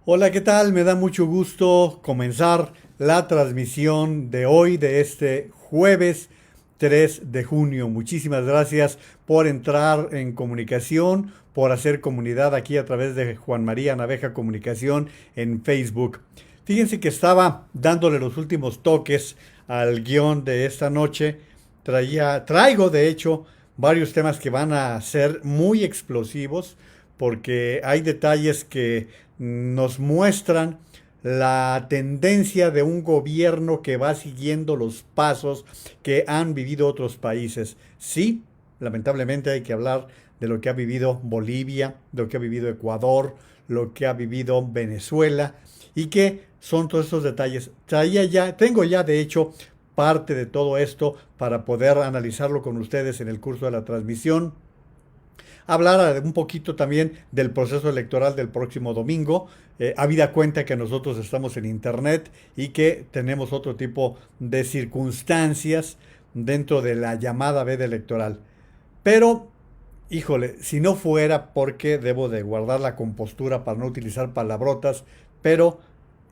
Hola, ¿qué tal? Me da mucho gusto comenzar la transmisión de hoy, de este jueves 3 de junio. Muchísimas gracias por entrar en comunicación, por hacer comunidad aquí a través de Juan María Naveja Comunicación en Facebook. Fíjense que estaba dándole los últimos toques al guión de esta noche. Traigo de hecho varios temas que van a ser muy explosivos porque hay detalles que nos muestran la tendencia de un gobierno que va siguiendo los pasos que han vivido otros países. Sí, lamentablemente hay que hablar de lo que ha vivido Bolivia, de lo que ha vivido Ecuador, lo que ha vivido Venezuela y que son todos estos detalles. Tengo ya de hecho parte de todo esto para poder analizarlo con ustedes en el curso de la transmisión. Hablar un poquito también del proceso electoral del próximo domingo, habida cuenta que nosotros estamos en Internet y que tenemos otro tipo de circunstancias dentro de la llamada veda electoral. Pero, híjole, si no fuera porque debo de guardar la compostura para no utilizar palabrotas, pero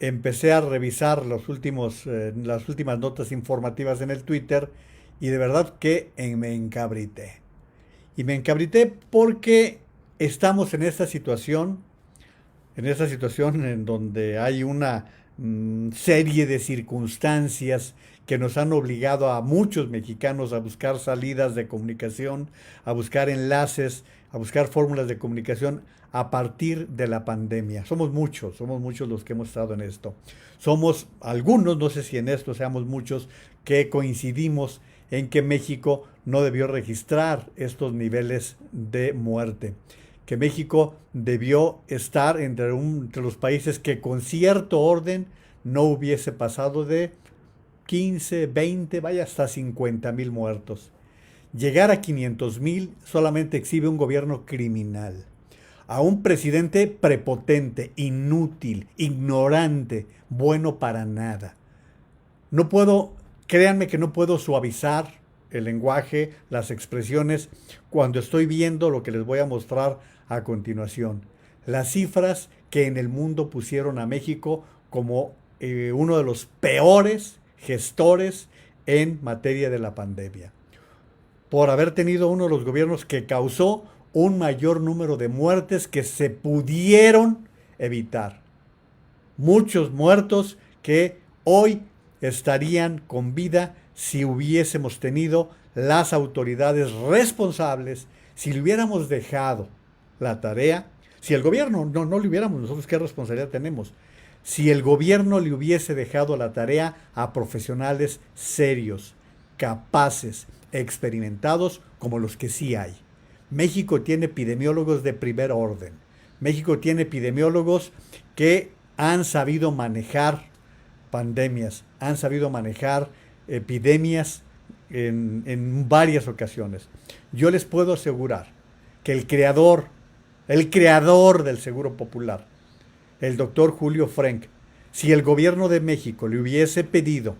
empecé a revisar las últimas notas informativas en el Twitter y de verdad que me encabrité. Y me encabrité porque estamos en esta situación en donde hay una serie de circunstancias que nos han obligado a muchos mexicanos a buscar salidas de comunicación, a buscar enlaces, a buscar fórmulas de comunicación a partir de la pandemia. Somos muchos los que hemos estado en esto. Somos algunos, no sé si en esto seamos muchos, que coincidimos en que México no debió registrar estos niveles de muerte, que México debió estar entre los países que con cierto orden no hubiese pasado de 15, 20, vaya hasta 50,000 muertos. Llegar a 500,000 solamente exhibe un gobierno criminal, a un presidente prepotente, inútil, ignorante, bueno para nada. No puedo, créanme que no puedo suavizar el lenguaje, las expresiones, cuando estoy viendo lo que les voy a mostrar a continuación. Las cifras que en el mundo pusieron a México como uno de los peores gestores en materia de la pandemia, por haber tenido uno de los gobiernos que causó un mayor número de muertes que se pudieron evitar. Muchos muertos que hoy estarían con vida si hubiésemos tenido las autoridades responsables, si le hubiéramos dejado la tarea, si el gobierno, no le hubiéramos, nosotros qué responsabilidad tenemos, si el gobierno le hubiese dejado la tarea a profesionales serios, capaces, experimentados como los que sí hay. México tiene epidemiólogos de primer orden. México tiene epidemiólogos que han sabido manejar pandemias, han sabido manejar epidemias en varias ocasiones. Yo les puedo asegurar que el creador del Seguro Popular, el doctor Julio Frenk, si el gobierno de México le hubiese pedido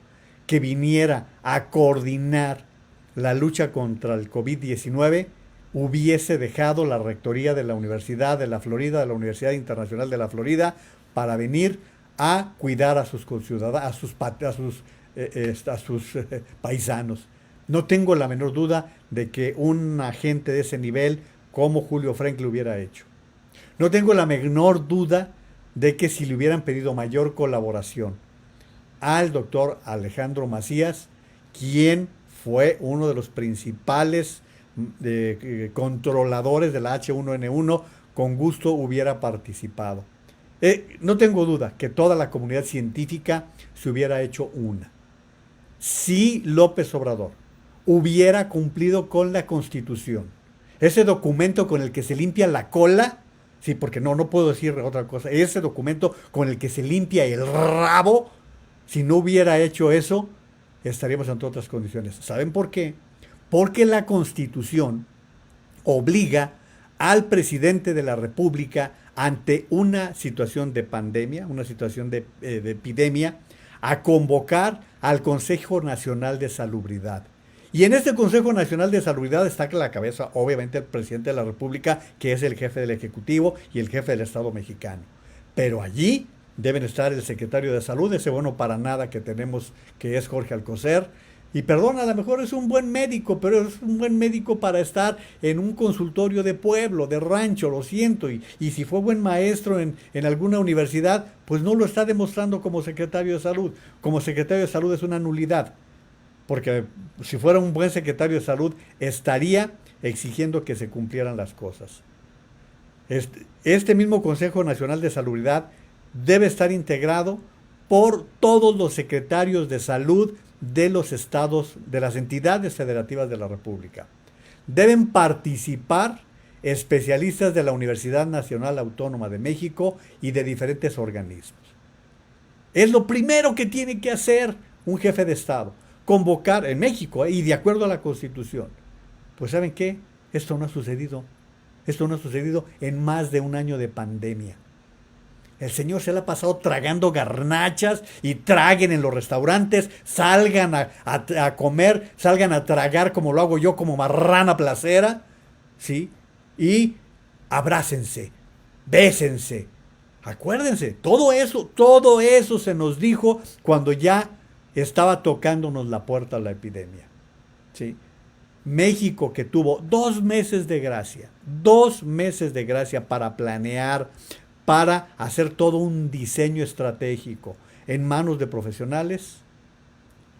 que viniera a coordinar la lucha contra el COVID-19, hubiese dejado la rectoría de la Universidad de la Florida, de la Universidad Internacional de la Florida, para venir a cuidar a sus conciudadanos, a sus paisanos. No tengo la menor duda de que un agente de ese nivel como Julio Frenk lo hubiera hecho. No tengo la menor duda de que si le hubieran pedido mayor colaboración al doctor Alejandro Macías, quien fue uno de los principales controladores de la H1N1, con gusto hubiera participado. No tengo duda que toda la comunidad científica se hubiera hecho una. Si López Obrador hubiera cumplido con la Constitución, ese documento con el que se limpia la cola, sí, porque no puedo decir otra cosa, ese documento con el que se limpia el rabo, si no hubiera hecho eso, estaríamos ante otras condiciones. ¿Saben por qué? Porque la Constitución obliga al presidente de la República ante una situación de pandemia, una situación de epidemia, a convocar al Consejo Nacional de Salubridad. Y en este Consejo Nacional de Salubridad está a la cabeza, obviamente, el presidente de la República, que es el jefe del Ejecutivo y el jefe del Estado mexicano. Pero allí deben estar el secretario de Salud, ese bueno para nada que tenemos, que es Jorge Alcocer. Y perdón, a lo mejor es un buen médico, pero es un buen médico para estar en un consultorio de pueblo, de rancho, lo siento. Y si fue buen maestro en alguna universidad, pues no lo está demostrando como secretario de salud. Como secretario de salud es una nulidad. Porque si fuera un buen secretario de salud, estaría exigiendo que se cumplieran las cosas. Este mismo Consejo Nacional de Salubridad debe estar integrado por todos los secretarios de salud de los estados, de las entidades federativas de la República. Deben participar especialistas de la Universidad Nacional Autónoma de México y de diferentes organismos. Es lo primero que tiene que hacer un jefe de Estado, convocar en México y de acuerdo a la Constitución. Pues ¿saben qué? Esto no ha sucedido. Esto no ha sucedido en más de un año de pandemia. El señor se la ha pasado tragando garnachas y traguen en los restaurantes, salgan a comer, salgan a tragar como lo hago yo, como marrana placera, ¿sí? Y abrácense, bésense. Acuérdense, todo eso se nos dijo cuando ya estaba tocándonos la puerta a la epidemia, ¿sí? México, que tuvo 2 meses de gracia, 2 meses de gracia para planear, para hacer todo un diseño estratégico en manos de profesionales,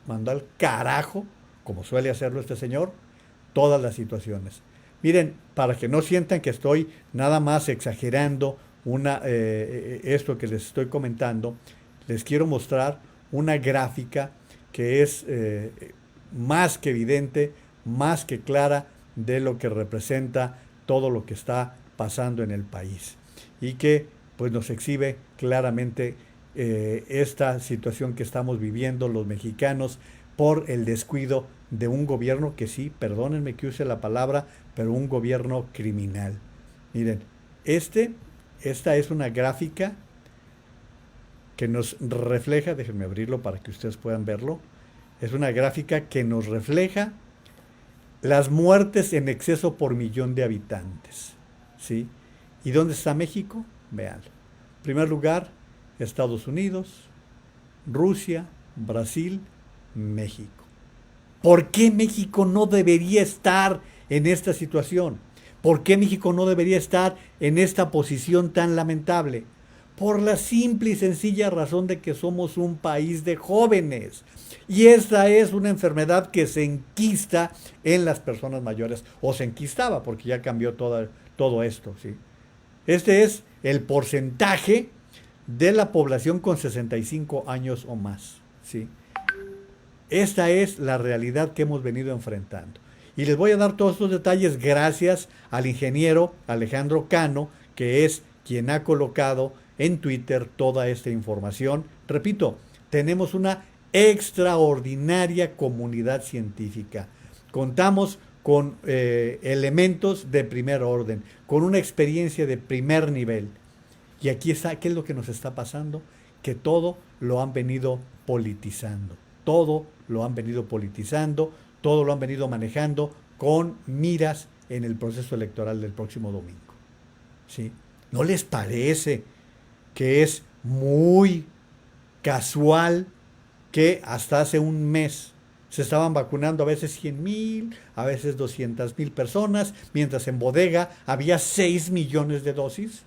mandó al carajo, como suele hacerlo este señor, todas las situaciones. Miren, para que no sientan que estoy nada más exagerando esto que les estoy comentando, les quiero mostrar una gráfica que es más que evidente, más que clara de lo que representa todo lo que está pasando en el país y que pues nos exhibe claramente esta situación que estamos viviendo los mexicanos por el descuido de un gobierno que sí, perdónenme que use la palabra, pero un gobierno criminal. Miren, esta es una gráfica que nos refleja, déjenme abrirlo para que ustedes puedan verlo, es una gráfica que nos refleja las muertes en exceso por millón de habitantes, ¿sí? ¿Y dónde está México? Vean. En primer lugar, Estados Unidos, Rusia, Brasil, México. ¿Por qué México no debería estar en esta situación? ¿Por qué México no debería estar en esta posición tan lamentable? Por la simple y sencilla razón de que somos un país de jóvenes. Y esta es una enfermedad que se enquista en las personas mayores, o se enquistaba, porque ya cambió todo esto, ¿sí? Este es el porcentaje de la población con 65 años o más, ¿sí? Esta es la realidad que hemos venido enfrentando. Y les voy a dar todos estos detalles gracias al ingeniero Alejandro Cano, que es quien ha colocado en Twitter toda esta información. Repito, tenemos una extraordinaria comunidad científica. Contamos con elementos de primer orden, con una experiencia de primer nivel. Y aquí está, ¿qué es lo que nos está pasando? Que todo lo han venido politizando. Todo lo han venido politizando, todo lo han venido manejando con miras en el proceso electoral del próximo domingo, ¿sí? ¿No les parece que es muy casual que hasta hace un mes se estaban vacunando a veces 100,000, a veces 200,000 personas, mientras en bodega había 6 millones de dosis?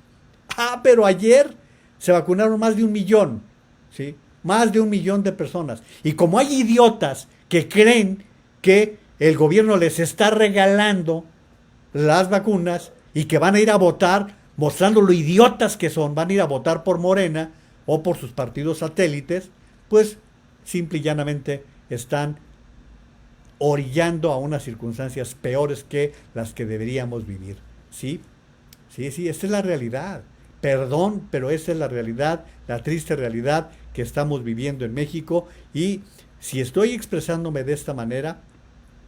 Ah, pero ayer se vacunaron más de 1 millón, ¿sí? Más de 1 millón de personas. Y como hay idiotas que creen que el gobierno les está regalando las vacunas y que van a ir a votar, mostrando lo idiotas que son, van a ir a votar por Morena o por sus partidos satélites, pues simple y llanamente están orillando a unas circunstancias peores que las que deberíamos vivir. ¿Sí? Sí, esta es la realidad. Perdón, pero esta es la realidad, la triste realidad que estamos viviendo en México. Y si estoy expresándome de esta manera,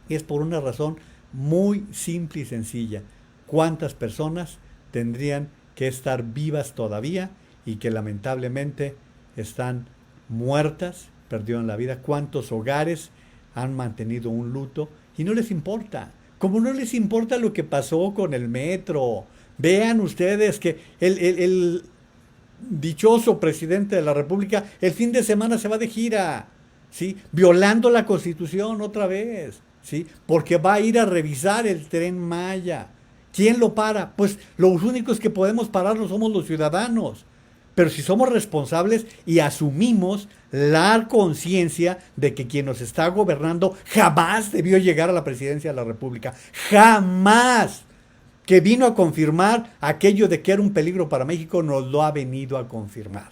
es por una razón muy simple y sencilla. ¿Cuántas personas tendrían que estar vivas todavía y que lamentablemente están muertas, perdieron la vida? ¿Cuántos hogares han mantenido un luto y no les importa? Como no les importa lo que pasó con el metro. Vean ustedes que dichoso presidente de la República el fin de semana se va de gira, ¿sí? Violando la Constitución otra vez, ¿sí? Porque va a ir a revisar el Tren Maya. ¿Quién lo para? Pues los únicos que podemos pararlo somos los ciudadanos. Pero si somos responsables y asumimos la conciencia de que quien nos está gobernando jamás debió llegar a la presidencia de la República. Jamás. Que vino a confirmar aquello de que era un peligro para México, nos lo ha venido a confirmar.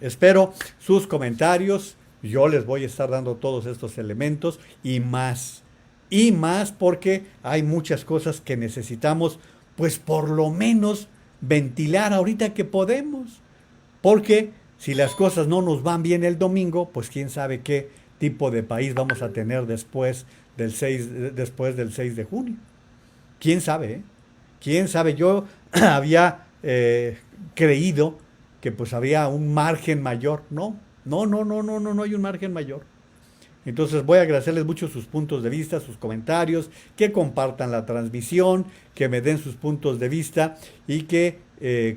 Espero sus comentarios. Yo les voy a estar dando todos estos elementos y más. Y más porque hay muchas cosas que necesitamos, pues por lo menos ventilar ahorita que podemos. Porque si las cosas no nos van bien el domingo, pues quién sabe qué tipo de país vamos a tener después del 6 de junio. ¿Quién sabe? ¿Quién sabe? Yo había creído que pues había un margen mayor. No, no, no, no, no, no, no hay un margen mayor. Entonces voy a agradecerles mucho sus puntos de vista, sus comentarios, que compartan la transmisión, que me den sus puntos de vista y que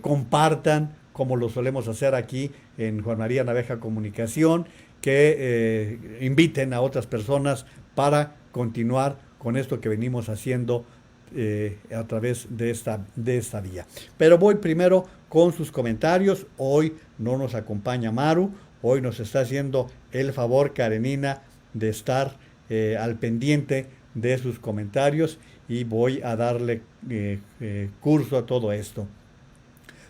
compartan, como lo solemos hacer aquí en Juan María Naveja Comunicación, que inviten a otras personas para continuar con esto que venimos haciendo a través de esta vía. Pero voy primero con sus comentarios. Hoy no nos acompaña Maru, hoy nos está haciendo el favor Karenina de estar al pendiente de sus comentarios y voy a darle curso a todo esto.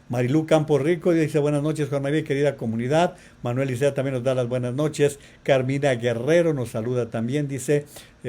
Marilú Campos Rico dice buenas noches Juan María, querida comunidad. Manuel Isea también nos da las buenas noches. Carmina Guerrero nos saluda también, dice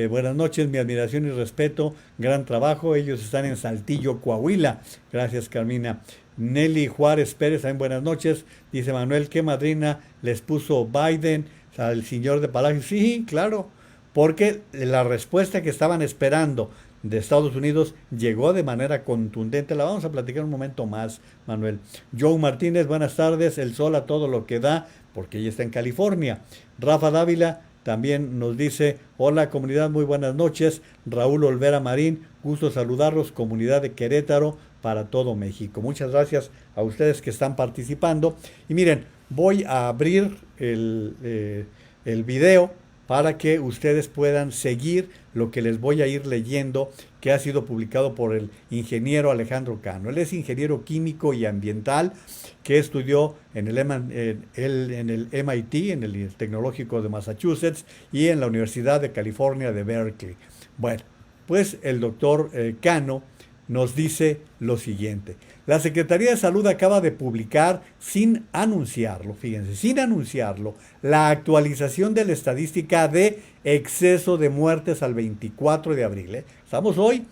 buenas noches, mi admiración y respeto, gran trabajo, ellos están en Saltillo, Coahuila. Gracias Carmina. Nelly Juárez Pérez, también buenas noches. Dice Manuel, ¿qué madrina les puso Biden al señor de Palacio? Sí, claro, porque la respuesta que estaban esperando de Estados Unidos llegó de manera contundente. La vamos a platicar un momento más, Manuel. Joe Martínez, buenas tardes. El sol a todo lo que da, porque ella está en California. Rafa Dávila también nos dice, hola comunidad, muy buenas noches. Raúl Olvera Marín, gusto saludarlos, comunidad de Querétaro para todo México. Muchas gracias a ustedes que están participando. Y miren, voy a abrir el video para que ustedes puedan seguir lo que les voy a ir leyendo, que ha sido publicado por el ingeniero Alejandro Cano. Él es ingeniero químico y ambiental que estudió en el MIT, en el Tecnológico de Massachusetts y en la Universidad de California de Berkeley. Bueno, pues el doctor Cano nos dice lo siguiente. La Secretaría de Salud acaba de publicar, sin anunciarlo, fíjense, sin anunciarlo, la actualización de la estadística de exceso de muertes al 24 de abril. Estamos hoy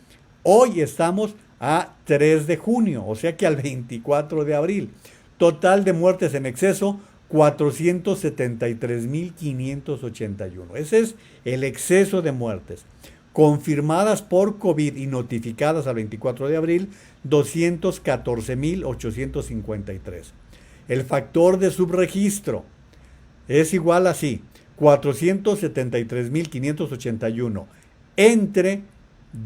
estamos a 3 de junio, o sea que al 24 de abril. Total de muertes en exceso, 473,581. Ese es el exceso de muertes. Confirmadas por COVID y notificadas al 24 de abril, 214,853. El factor de subregistro es igual así, 473,581 entre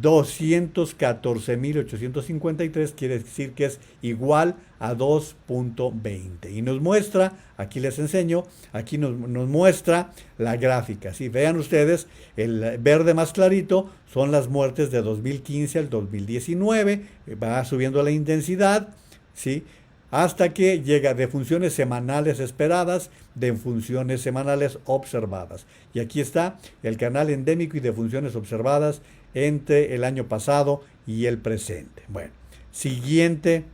214,853, quiere decir que es igual a 2.20. Y nos muestra, aquí les enseño, aquí nos muestra la gráfica. ¿Sí? Vean ustedes, el verde más clarito son las muertes de 2015 al 2019, va subiendo la intensidad, ¿sí? Hasta que llega de funciones semanales esperadas, de funciones semanales observadas. Y aquí está el canal endémico y de funciones observadas entre el año pasado y el presente. Bueno, siguiente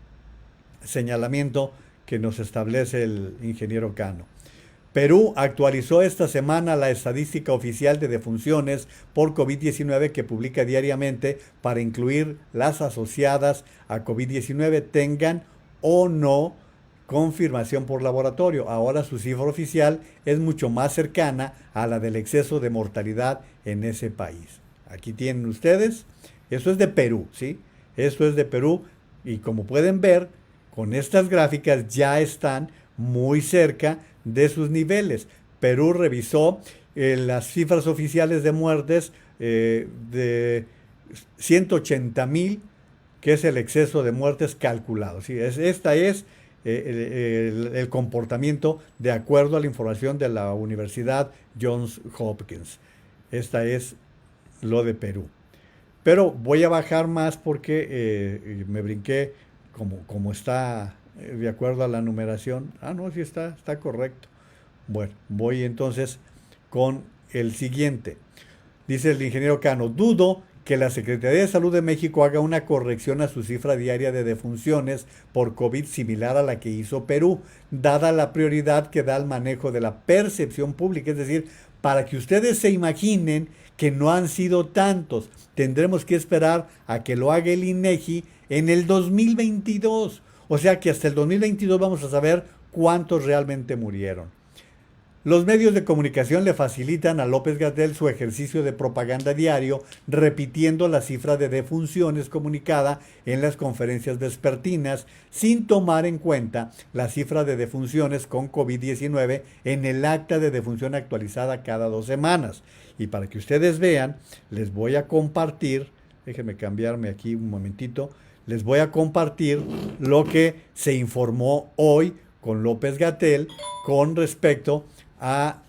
señalamiento que nos establece el ingeniero Cano. Perú actualizó esta semana la estadística oficial de defunciones por COVID-19 que publica diariamente para incluir las asociadas a COVID-19 tengan o no confirmación por laboratorio. Ahora su cifra oficial es mucho más cercana a la del exceso de mortalidad en ese país. Aquí tienen ustedes, eso es de Perú, ¿sí? Eso es de Perú y como pueden ver, con estas gráficas ya están muy cerca de sus niveles. Perú revisó las cifras oficiales de muertes de 180,000, que es el exceso de muertes calculado. ¿Sí? Esta es el comportamiento de acuerdo a la información de la Universidad Johns Hopkins. Esta es lo de Perú. Pero voy a bajar más porque me brinqué como está de acuerdo a la numeración. Ah, no, sí está correcto. Bueno, voy entonces con el siguiente. Dice el ingeniero Cano, dudo que la Secretaría de Salud de México haga una corrección a su cifra diaria de defunciones por COVID similar a la que hizo Perú, dada la prioridad que da al manejo de la percepción pública. Es decir, para que ustedes se imaginen que no han sido tantos, tendremos que esperar a que lo haga el INEGI en el 2022. O sea que hasta el 2022 vamos a saber cuántos realmente murieron. Los medios de comunicación le facilitan a López-Gatell su ejercicio de propaganda diario, repitiendo la cifra de defunciones comunicada en las conferencias vespertinas, sin tomar en cuenta la cifra de defunciones con COVID-19 en el acta de defunción actualizada cada 2 semanas. Y para que ustedes vean, les voy a compartir, déjenme cambiarme aquí un momentito, les voy a compartir lo que se informó hoy con López-Gatell con respecto a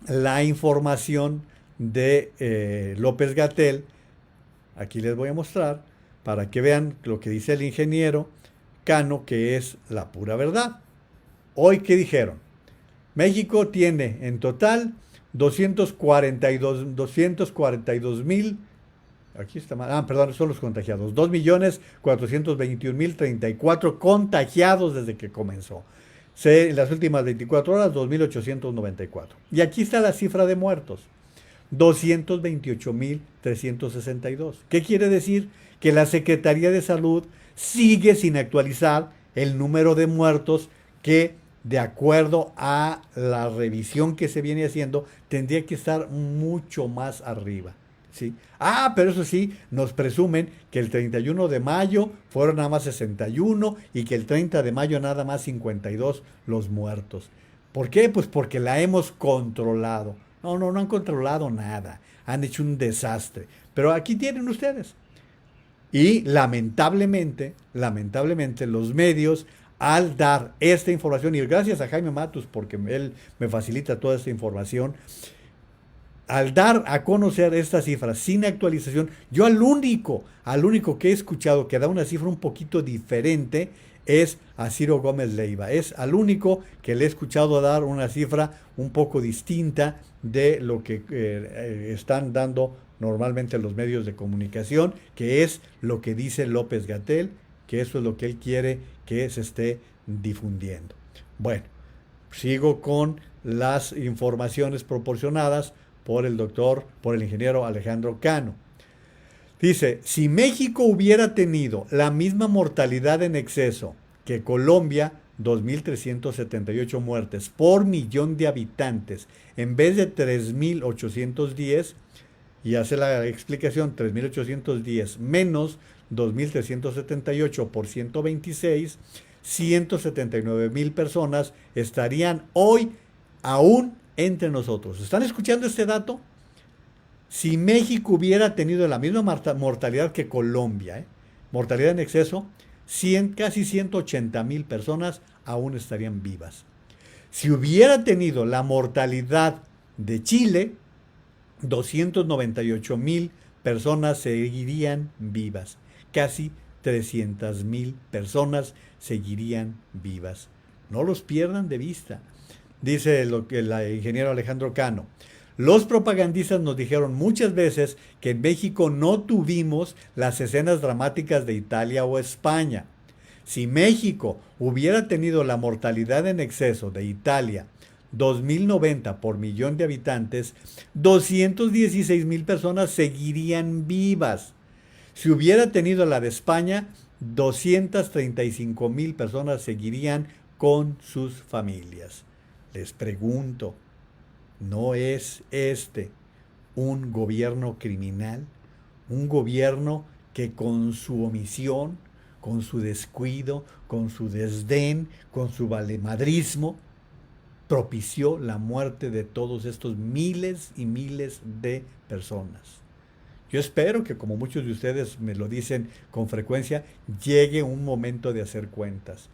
la información de López-Gatell. Aquí les voy a mostrar para que vean lo que dice el ingeniero Cano, que es la pura verdad. Hoy, ¿qué dijeron? México tiene en total 242 mil, aquí está mal, perdón, son los contagiados, 2.421.034 contagiados desde que comenzó. En las últimas 24 horas, 2.894. Y aquí está la cifra de muertos, 228.362. ¿Qué quiere decir? Que la Secretaría de Salud sigue sin actualizar el número de muertos que, de acuerdo a la revisión que se viene haciendo, tendría que estar mucho más arriba. ¿Sí? Pero eso sí, nos presumen que el 31 de mayo fueron nada más 61 y que el 30 de mayo nada más 52 los muertos. ¿Por qué? Pues porque la hemos controlado. No han controlado nada. Han hecho un desastre. Pero aquí tienen ustedes. Y lamentablemente los medios, al dar esta información, y gracias a Jaime Matus porque él me facilita toda esta información, al dar a conocer estas cifras sin actualización, yo al único que he escuchado que da una cifra un poquito diferente es a Ciro Gómez Leiva. Es al único que le he escuchado dar una cifra un poco distinta de lo que están dando normalmente los medios de comunicación, que es lo que dice López-Gatell, que eso es lo que él quiere que se esté difundiendo. Bueno, sigo con las informaciones proporcionadas por el ingeniero Alejandro Cano. Dice, si México hubiera tenido la misma mortalidad en exceso que Colombia, 2.378 muertes por millón de habitantes, en vez de 3.810, y hace la explicación, 3.810 menos 2.378 por 126, 179.000 personas estarían hoy aún entre nosotros. ¿Están escuchando este dato? Si México hubiera tenido la misma mortalidad que Colombia, mortalidad en exceso, casi 180.000 personas aún estarían vivas. Si hubiera tenido la mortalidad de Chile, 298.000 personas seguirían vivas. Casi 300.000 personas seguirían vivas. No los pierdan de vista. Dice el ingeniero Alejandro Cano. Los propagandistas nos dijeron muchas veces que en México no tuvimos las escenas dramáticas de Italia o España. Si México hubiera tenido la mortalidad en exceso de Italia, 2.090 por millón de habitantes, 216.000 personas seguirían vivas. Si hubiera tenido la de España, 235.000 personas seguirían con sus familias. Les pregunto, ¿no es este un gobierno criminal? Un gobierno que con su omisión, con su descuido, con su desdén, con su valemadrismo, propició la muerte de todos estos miles y miles de personas. Yo espero que, como muchos de ustedes me lo dicen con frecuencia, llegue un momento de hacer cuentas.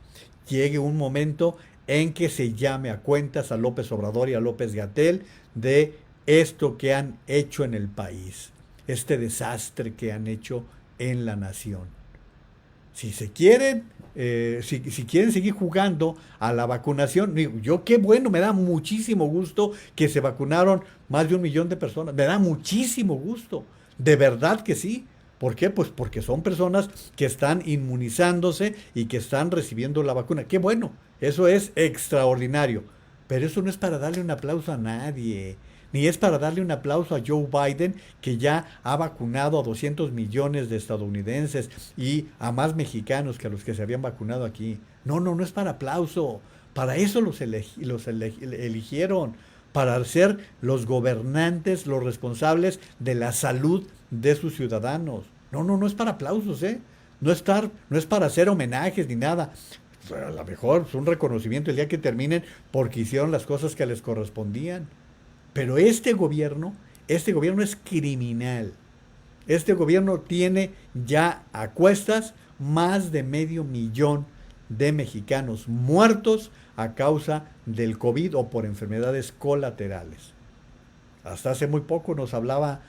Llegue un momento en que se llame a cuentas a López Obrador y a López-Gatell de esto que han hecho en el país, este desastre que han hecho en la nación. Si se quieren, si quieren seguir jugando a la vacunación, digo, yo qué bueno, me da muchísimo gusto que se vacunaron más de 1 millón de personas, me da muchísimo gusto, de verdad que sí. ¿Por qué? Pues porque son personas que están inmunizándose y que están recibiendo la vacuna. Qué bueno, eso es extraordinario. Pero eso no es para darle un aplauso a nadie, ni es para darle un aplauso a Joe Biden, que ya ha vacunado a 200 millones de estadounidenses y a más mexicanos que a los que se habían vacunado aquí. No, no, no es para aplauso. Para eso eligieron, para ser los gobernantes, los responsables de la salud de sus ciudadanos. No, no, no es para aplausos, ¿eh? No es para hacer homenajes ni nada. A lo mejor es un reconocimiento el día que terminen porque hicieron las cosas que les correspondían. Pero este gobierno es criminal. Este gobierno tiene ya a cuestas más de 500,000 de mexicanos muertos a causa del COVID o por enfermedades colaterales. Hasta hace muy poco nos hablaban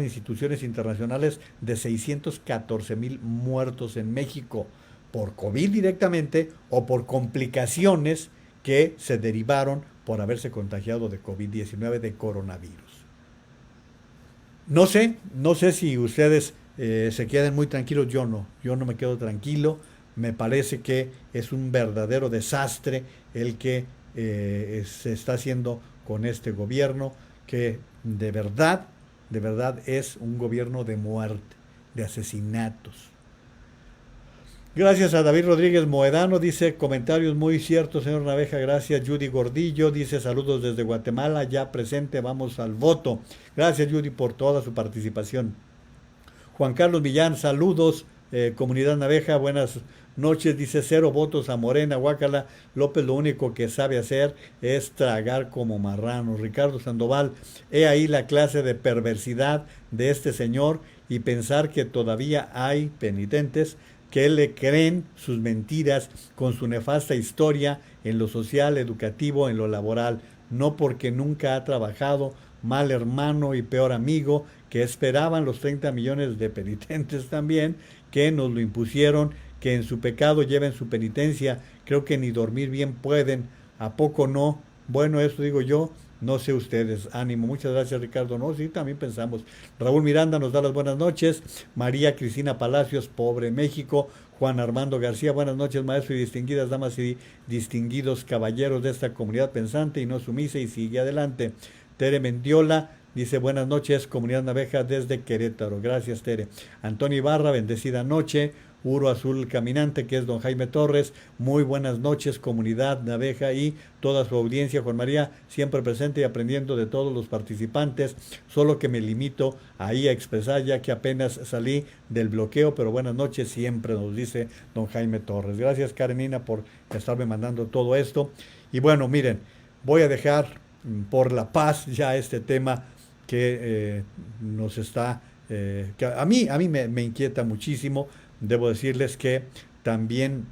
instituciones internacionales de 614,000 muertos en México por COVID directamente o por complicaciones que se derivaron por haberse contagiado de COVID-19, de coronavirus. No sé si ustedes se quedan muy tranquilos, yo no me quedo tranquilo. Me parece que es un verdadero desastre el que se está haciendo con este gobierno, que de verdad es un gobierno de muerte, de asesinatos. Gracias a David Rodríguez Moedano, dice comentarios muy ciertos, señor Naveja. Gracias, Judy Gordillo, dice saludos desde Guatemala, ya presente, vamos al voto. Gracias, Judy, por toda su participación. Juan Carlos Millán, saludos, comunidad Naveja, buenas noches, dice 0 votos a Morena, guácala. López lo único que sabe hacer es tragar como marrano. Ricardo Sandoval, he ahí la clase de perversidad de este señor y pensar que todavía hay penitentes que le creen sus mentiras con su nefasta historia en lo social, educativo, en lo laboral, no porque nunca ha trabajado, mal hermano y peor amigo, que esperaban los 30 millones de penitentes también, que nos lo impusieron, que en su pecado lleven su penitencia, creo que ni dormir bien pueden, ¿a poco no? Bueno, eso digo yo, no sé ustedes, ánimo. Muchas gracias, Ricardo. No, sí, también pensamos. Raúl Miranda nos da las buenas noches. María Cristina Palacios, pobre México. Juan Armando García, buenas noches, maestro y distinguidas damas y distinguidos caballeros de esta comunidad pensante y no sumisa y sigue adelante. Tere Mendiola dice buenas noches, comunidad Naveja desde Querétaro. Gracias, Tere. Antonio Ibarra, bendecida noche. Uro Azul Caminante, que es don Jaime Torres. Muy buenas noches, comunidad Naveja y toda su audiencia. Juan María, siempre presente y aprendiendo de todos los participantes, solo que me limito ahí a expresar ya que apenas salí del bloqueo, pero buenas noches siempre, nos dice don Jaime Torres. Gracias, Karenina, por estarme mandando todo esto. Y bueno, miren, voy a dejar por la paz ya este tema que nos está, que a mí me inquieta muchísimo. Debo decirles que también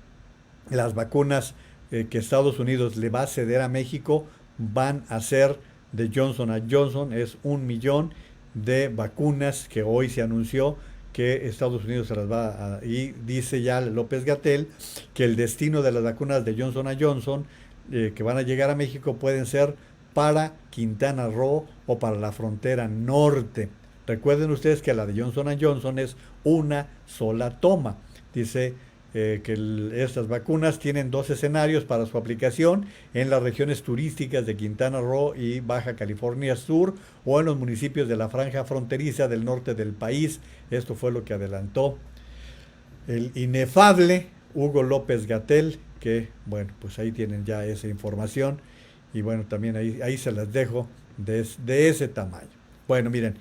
las vacunas que Estados Unidos le va a ceder a México van a ser de Johnson Johnson. Es 1 millón de vacunas que hoy se anunció que Estados Unidos se las va a... Y dice ya López-Gatell que el destino de las vacunas de Johnson Johnson que van a llegar a México pueden ser para Quintana Roo o para la frontera norte. Recuerden ustedes que la de Johnson Johnson es una sola toma. Dice estas vacunas tienen 2 escenarios para su aplicación en las regiones turísticas de Quintana Roo y Baja California Sur o en los municipios de la franja fronteriza del norte del país. Esto fue lo que adelantó el inefable Hugo López-Gatell, que bueno, pues ahí tienen ya esa información y bueno, también ahí se las dejo de ese tamaño. Bueno, miren,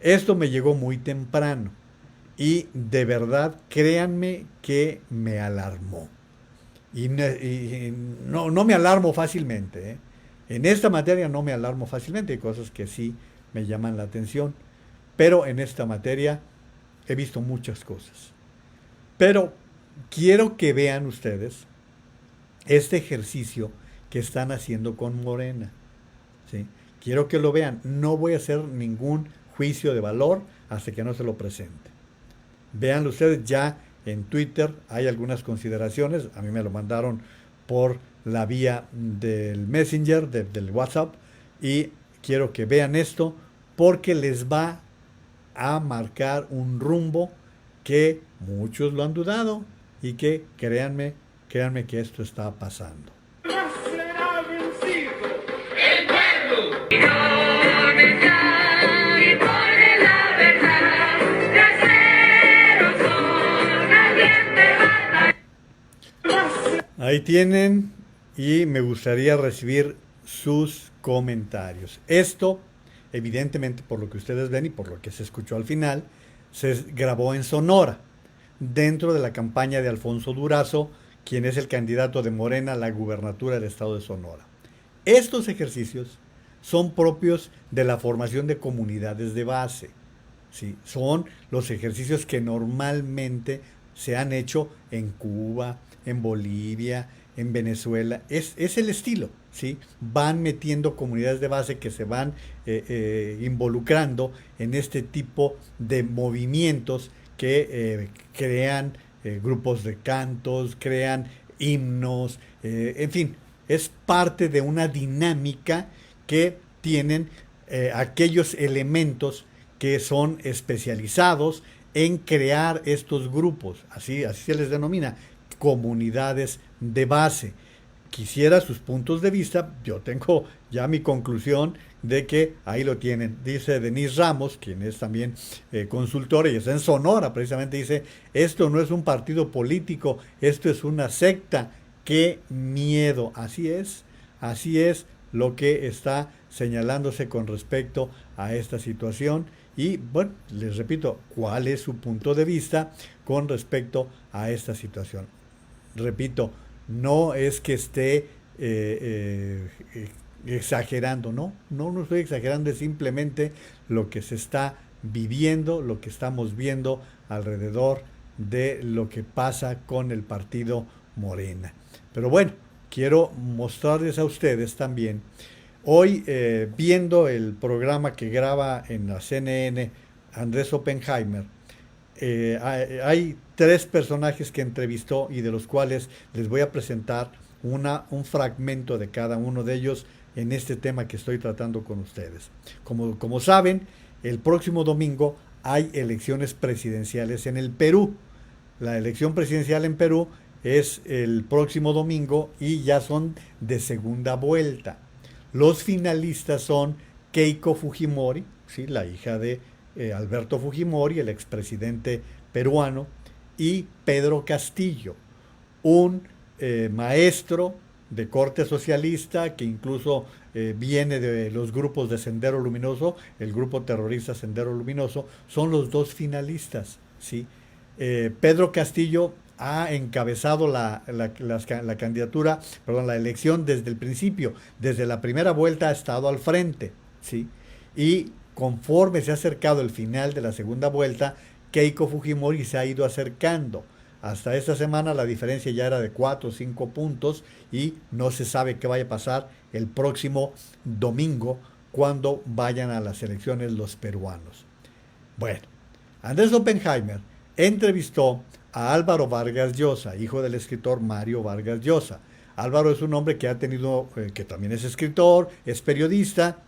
esto me llegó muy temprano y de verdad créanme que me alarmó. Y no me alarmo fácilmente, ¿eh? En esta materia no me alarmo fácilmente, hay cosas que sí me llaman la atención. pero en esta materia he visto muchas cosas. Pero quiero que vean ustedes este ejercicio que están haciendo con Morena. ¿Sí? Quiero que lo vean. No voy a hacer ningún juicio de valor hasta que no se lo presente. Véanlo ustedes, ya en Twitter hay algunas consideraciones. A mí me lo mandaron por la vía del Messenger, del WhatsApp. Y quiero que vean esto porque les va a marcar un rumbo que muchos lo han dudado y que créanme que esto está pasando. Ahí tienen y me gustaría recibir sus comentarios. Esto, evidentemente, por lo que ustedes ven y por lo que se escuchó al final, se grabó en Sonora, dentro de la campaña de Alfonso Durazo, quien es el candidato de Morena a la gubernatura del estado de Sonora. Estos ejercicios son propios de la formación de comunidades de base. ¿Sí? Son los ejercicios que normalmente se han hecho en Cuba, en Bolivia, en Venezuela. Es el estilo. ¿Sí? Van metiendo comunidades de base que se van involucrando en este tipo de movimientos que crean grupos de cantos, crean himnos, en fin, es parte de una dinámica que tienen aquellos elementos que son especializados en crear estos grupos, así se les denomina, comunidades de base. Quisiera sus puntos de vista, yo tengo ya mi conclusión de que ahí lo tienen. Dice Denise Ramos, quien es también consultora y está en Sonora, precisamente dice, esto no es un partido político, esto es una secta, qué miedo. Así es lo que está señalándose con respecto a esta situación. Y bueno, les repito, ¿cuál es su punto de vista con respecto a esta situación? Repito, no es que esté exagerando, no estoy exagerando, es simplemente lo que se está viviendo, lo que estamos viendo alrededor de lo que pasa con el partido Morena. Pero bueno, quiero mostrarles a ustedes también, hoy viendo el programa que graba en la CNN Andrés Oppenheimer, hay tres personajes que entrevistó y de los cuales les voy a presentar un fragmento de cada uno de ellos en este tema que estoy tratando con ustedes. Como saben, el próximo domingo hay elecciones presidenciales en el Perú. La elección presidencial en Perú es el próximo domingo y ya son de segunda vuelta. Los finalistas son Keiko Fujimori, ¿sí? La hija de Alberto Fujimori, el expresidente peruano, y Pedro Castillo, un maestro de corte socialista que incluso viene de los grupos de Sendero Luminoso, el grupo terrorista Sendero Luminoso, son los dos finalistas. ¿Sí? Pedro Castillo ha encabezado la candidatura, perdón, la elección desde el principio, desde la primera vuelta ha estado al frente, ¿sí? Y conforme se ha acercado el final de la segunda vuelta, Keiko Fujimori se ha ido acercando. Hasta esta semana la diferencia ya era de 4 o 5 puntos y no se sabe qué vaya a pasar el próximo domingo cuando vayan a las elecciones los peruanos. Bueno, Andrés Oppenheimer entrevistó a Álvaro Vargas Llosa, hijo del escritor Mario Vargas Llosa. Álvaro es un hombre que ha tenido, que también es escritor, es periodista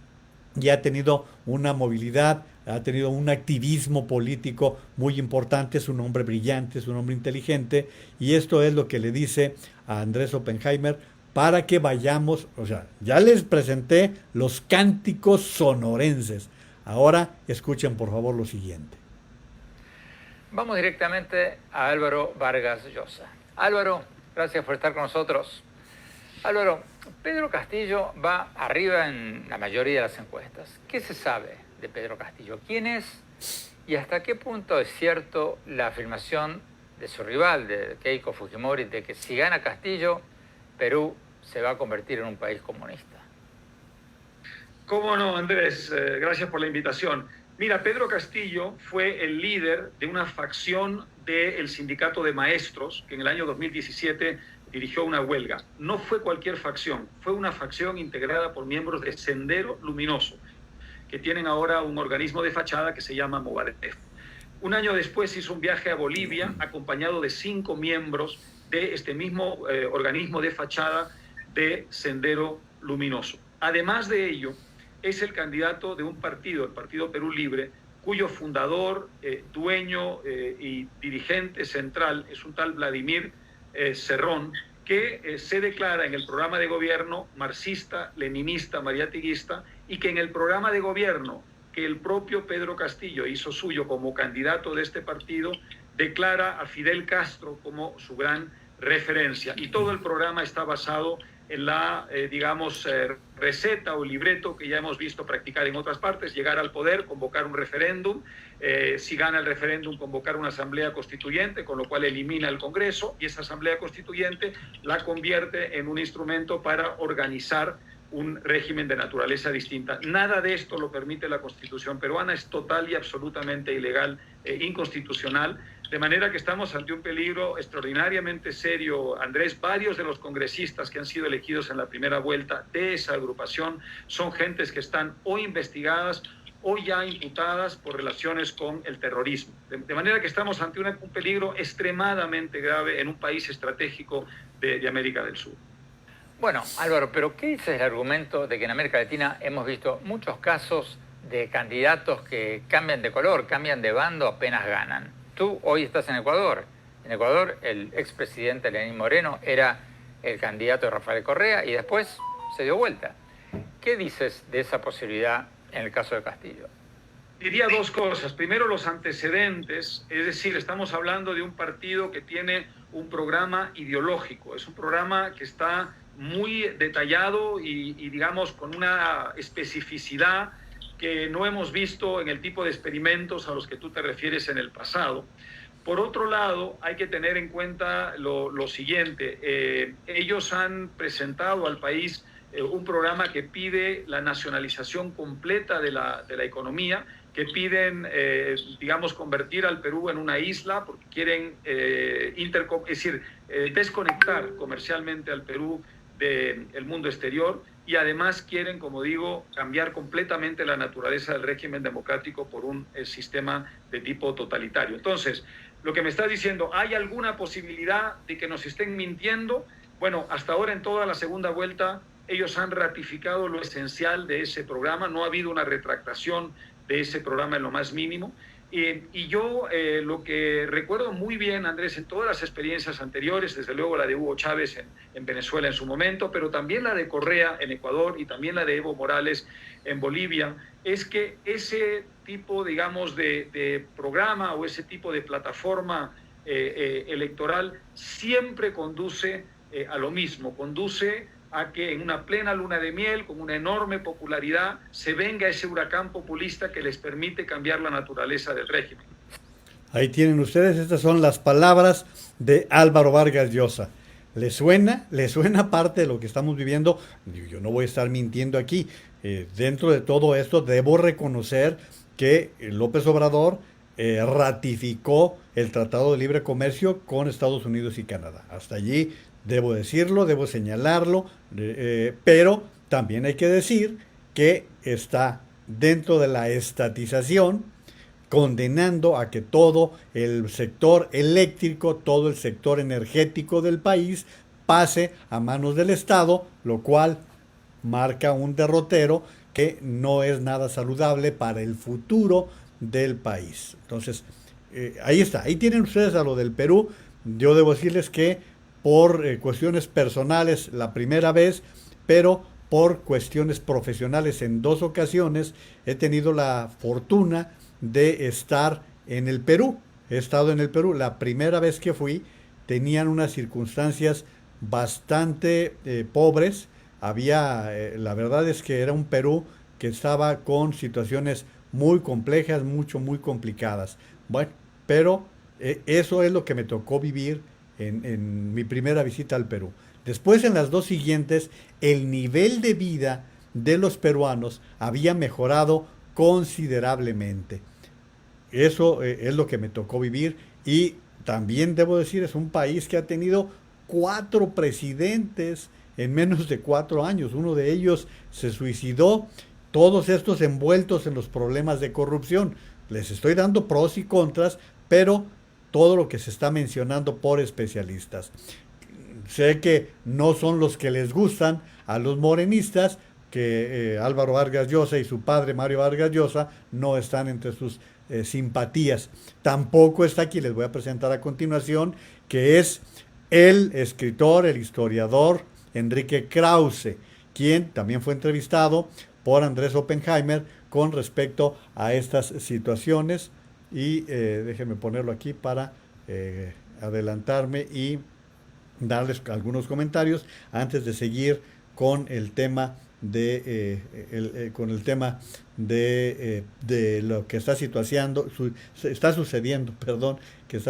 y ha tenido una movilidad, ha tenido un activismo político muy importante, es un hombre brillante, es un hombre inteligente, y esto es lo que le dice a Andrés Oppenheimer para que vayamos, o sea, ya les presenté los cánticos sonorenses, ahora escuchen por favor lo siguiente. Vamos directamente a Álvaro Vargas Llosa. Álvaro, gracias por estar con nosotros. Álvaro, Pedro Castillo va arriba en la mayoría de las encuestas. ¿Qué se sabe de Pedro Castillo? ¿Quién es? ¿Y hasta qué punto es cierto la afirmación de su rival, de Keiko Fujimori, de que si gana Castillo, Perú se va a convertir en un país comunista? ¿Cómo no, Andrés? Gracias por la invitación. Mira, Pedro Castillo fue el líder de una facción del sindicato de maestros que en el año 2017 dirigió una huelga. No fue cualquier facción, fue una facción integrada por miembros de Sendero Luminoso, que tienen ahora un organismo de fachada que se llama Movadef. Un año después hizo un viaje a Bolivia acompañado de 5 miembros de este mismo organismo de fachada de Sendero Luminoso. Además de ello, es el candidato de un partido, el Partido Perú Libre, cuyo fundador, dueño y dirigente central es un tal Vladimir Cerrón, que se declara en el programa de gobierno marxista, leninista, mariatiguista, y que en el programa de gobierno que el propio Pedro Castillo hizo suyo como candidato de este partido, declara a Fidel Castro como su gran referencia. Y todo el programa está basado en la, receta o libreto que ya hemos visto practicar en otras partes: llegar al poder, convocar un referéndum, si gana el referéndum, convocar una asamblea constituyente, con lo cual elimina el Congreso, y esa asamblea constituyente la convierte en un instrumento para organizar un régimen de naturaleza distinta. Nada de esto lo permite la Constitución peruana, es total y absolutamente ilegal e inconstitucional, de manera que estamos ante un peligro extraordinariamente serio, Andrés. Varios de los congresistas que han sido elegidos en la primera vuelta de esa agrupación son gentes que están o investigadas o ya imputadas por relaciones con el terrorismo. De manera que estamos ante un peligro extremadamente grave en un país estratégico de América del Sur. Bueno, Álvaro, pero ¿qué dice el argumento de que en América Latina hemos visto muchos casos de candidatos que cambian de color, cambian de bando apenas ganan? Tú hoy estás en Ecuador. En Ecuador, el expresidente Lenín Moreno era el candidato de Rafael Correa y después se dio vuelta. ¿Qué dices de esa posibilidad en el caso de Castillo? Diría 2 cosas. Primero, los antecedentes, es decir, estamos hablando de un partido que tiene un programa ideológico. Es un programa que está muy detallado y digamos, con una especificidad que no hemos visto en el tipo de experimentos a los que tú te refieres en el pasado. Por otro lado, hay que tener en cuenta lo siguiente. Ellos han presentado al país un programa que pide la nacionalización completa de la economía, que piden, convertir al Perú en una isla, porque quieren desconectar comercialmente al Perú del mundo exterior, y además quieren, como digo, cambiar completamente la naturaleza del régimen democrático por un sistema de tipo totalitario. Entonces, lo que me estás diciendo, ¿hay alguna posibilidad de que nos estén mintiendo? Bueno, hasta ahora en toda la segunda vuelta ellos han ratificado lo esencial de ese programa, no ha habido una retractación de ese programa en lo más mínimo. Y yo lo que recuerdo muy bien, Andrés, en todas las experiencias anteriores, desde luego la de Hugo Chávez en Venezuela en su momento, pero también la de Correa en Ecuador y también la de Evo Morales en Bolivia, es que ese tipo, digamos, de programa o ese tipo de plataforma electoral siempre conduce a lo mismo, conduce a que en una plena luna de miel, con una enorme popularidad, se venga ese huracán populista que les permite cambiar la naturaleza del régimen. Ahí tienen ustedes, estas son las palabras de Álvaro Vargas Llosa. ¿Le suena? ¿Le suena parte de lo que estamos viviendo? Yo no voy a estar mintiendo aquí. Dentro de todo esto debo reconocer que López Obrador ratificó el Tratado de Libre Comercio con Estados Unidos y Canadá. Hasta allí debo decirlo, debo señalarlo, pero también hay que decir que está dentro de la estatización, condenando a que todo el sector eléctrico, todo el sector energético del país pase a manos del Estado, lo cual marca un derrotero que no es nada saludable para el futuro del país. Entonces, ahí está, ahí tienen ustedes a lo del Perú. Yo debo decirles que por cuestiones personales la primera vez, pero por cuestiones profesionales en 2 ocasiones he tenido la fortuna de estar en el Perú. He estado en el Perú. La primera vez que fui tenían unas circunstancias bastante pobres. Había, la verdad es que era un Perú que estaba con situaciones muy complejas, muy complicadas. Bueno, pero eso es lo que me tocó vivir en mi primera visita al Perú. Después, en las 2 siguientes, el nivel de vida de los peruanos había mejorado considerablemente. Eso es lo que me tocó vivir y también debo decir, es un país que ha tenido 4 presidentes en menos de 4 años. Uno de ellos se suicidó, todos estos envueltos en los problemas de corrupción. Les estoy dando pros y contras, pero todo lo que se está mencionando por especialistas. Sé que no son los que les gustan a los morenistas, que Álvaro Vargas Llosa y su padre Mario Vargas Llosa no están entre sus simpatías. Tampoco está aquí, les voy a presentar a continuación, que es el escritor, el historiador Enrique Krause, quien también fue entrevistado por Andrés Oppenheimer con respecto a estas situaciones. Y déjenme ponerlo aquí para adelantarme y darles algunos comentarios antes de seguir con el tema de lo que está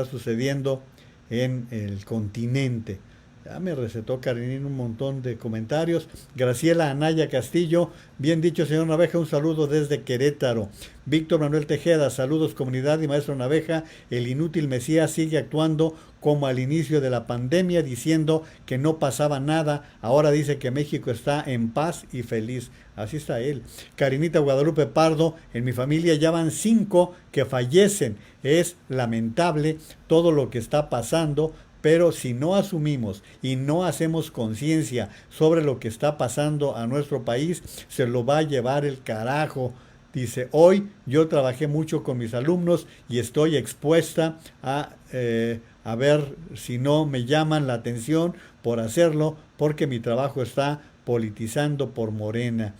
sucediendo en el continente. Ya me recetó Karenín un montón de comentarios. Graciela Anaya Castillo, bien dicho, señor Naveja, un saludo desde Querétaro. Víctor Manuel Tejeda, saludos comunidad y maestro Naveja, el inútil Mesías sigue actuando como al inicio de la pandemia, diciendo que no pasaba nada, ahora dice que México está en paz y feliz. Así está él. Karinita Guadalupe Pardo, en mi familia ya van 5 que fallecen. Es lamentable todo lo que está pasando, pero si no asumimos y no hacemos conciencia sobre lo que está pasando a nuestro país, se lo va a llevar el carajo. Dice, hoy yo trabajé mucho con mis alumnos y estoy expuesta a ver si no me llaman la atención por hacerlo, porque mi trabajo está politizado por Morena,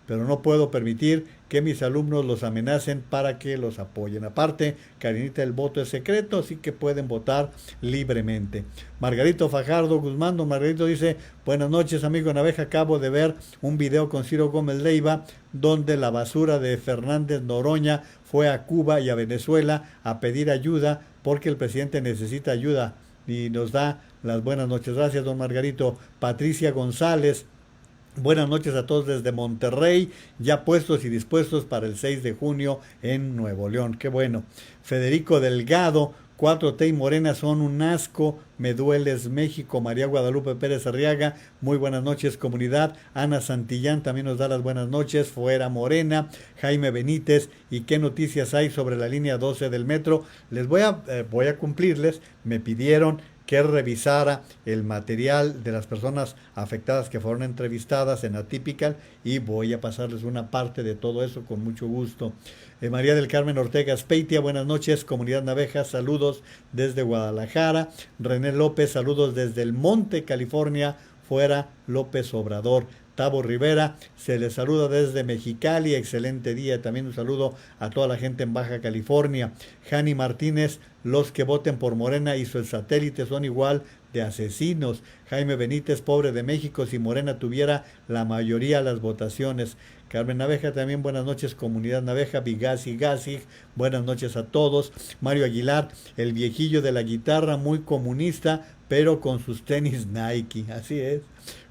pero no puedo permitir que mis alumnos los amenacen para que los apoyen. Aparte, Karinita, el voto es secreto, así que pueden votar libremente. Margarito Fajardo Guzmán, don Margarito dice, buenas noches, amigo Naveja, acabo de ver un video con Ciro Gómez Leiva, donde la basura de Fernández Noroña fue a Cuba y a Venezuela a pedir ayuda, porque el presidente necesita ayuda, y nos da las buenas noches. Gracias, don Margarito. Patricia González, buenas noches a todos desde Monterrey, ya puestos y dispuestos para el 6 de junio en Nuevo León. Qué bueno. Federico Delgado, 4T y Morena son un asco, me dueles México. María Guadalupe Pérez Arriaga, muy buenas noches comunidad. Ana Santillán también nos da las buenas noches, fuera Morena. Jaime Benítez, ¿y qué noticias hay sobre la línea 12 del metro? Les voy a cumplirles, me pidieron que revisara el material de las personas afectadas que fueron entrevistadas en Atypical y voy a pasarles una parte de todo eso con mucho gusto. María del Carmen Ortega Speitia, buenas noches, comunidad Naveja, saludos desde Guadalajara. René López, saludos desde el Monte, California, fuera López Obrador. Tavo Rivera, se les saluda desde Mexicali, excelente día, también un saludo a toda la gente en Baja California. Jani Martínez, los que voten por Morena y su satélite son igual de asesinos. Jaime Benítez, pobre de México, si Morena tuviera la mayoría de las votaciones. Carmen Naveja, también buenas noches, comunidad Naveja. Vigasi Gasig, buenas noches a todos. Mario Aguilar, el viejillo de la guitarra, muy comunista, pero con sus tenis Nike, así es.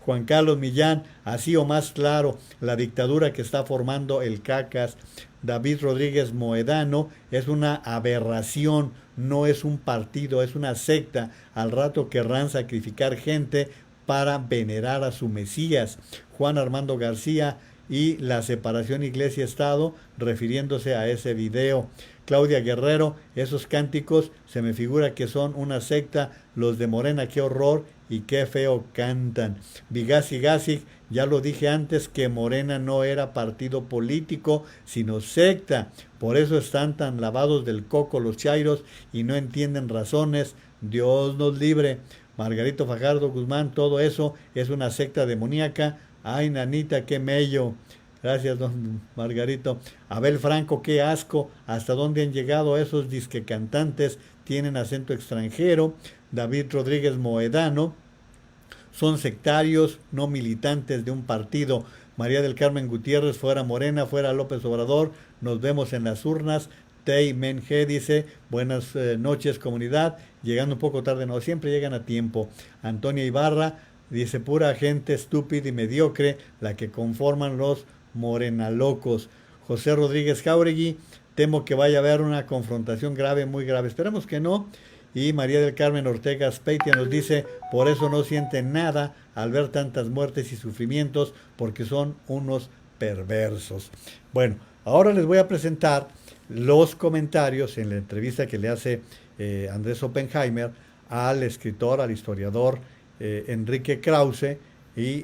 Juan Carlos Millán, así o más claro, la dictadura que está formando el Cacas. David Rodríguez Moedano, es una aberración, no es un partido, es una secta. Al rato querrán sacrificar gente para venerar a su Mesías. Juan Armando García, y la separación Iglesia-Estado, refiriéndose a ese video. Claudia Guerrero, esos cánticos se me figura que son una secta, los de Morena, qué horror y qué feo cantan. Vigasi Gasig, ya lo dije antes que Morena no era partido político, sino secta, por eso están tan lavados del coco los chairos y no entienden razones, Dios nos libre. Margarito Fajardo Guzmán, todo eso es una secta demoníaca. Ay, nanita, qué mello. Gracias, don Margarito. Abel Franco, qué asco. ¿Hasta dónde han llegado esos disque cantantes? Tienen acento extranjero. David Rodríguez Moedano, son sectarios, no militantes de un partido. María del Carmen Gutiérrez, fuera Morena, fuera López Obrador. Nos vemos en las urnas. Tei Menge dice, buenas noches comunidad. Llegando un poco tarde, no, siempre llegan a tiempo. Antonia Ibarra dice, pura gente estúpida y mediocre, la que conforman los morenalocos. José Rodríguez Jauregui, temo que vaya a haber una confrontación grave, muy grave. Esperemos que no. Y María del Carmen Ortega Speitia nos dice, por eso no sienten nada al ver tantas muertes y sufrimientos, porque son unos perversos. Bueno, ahora les voy a presentar los comentarios en la entrevista que le hace Andrés Oppenheimer al escritor, al historiador Enrique Krause, y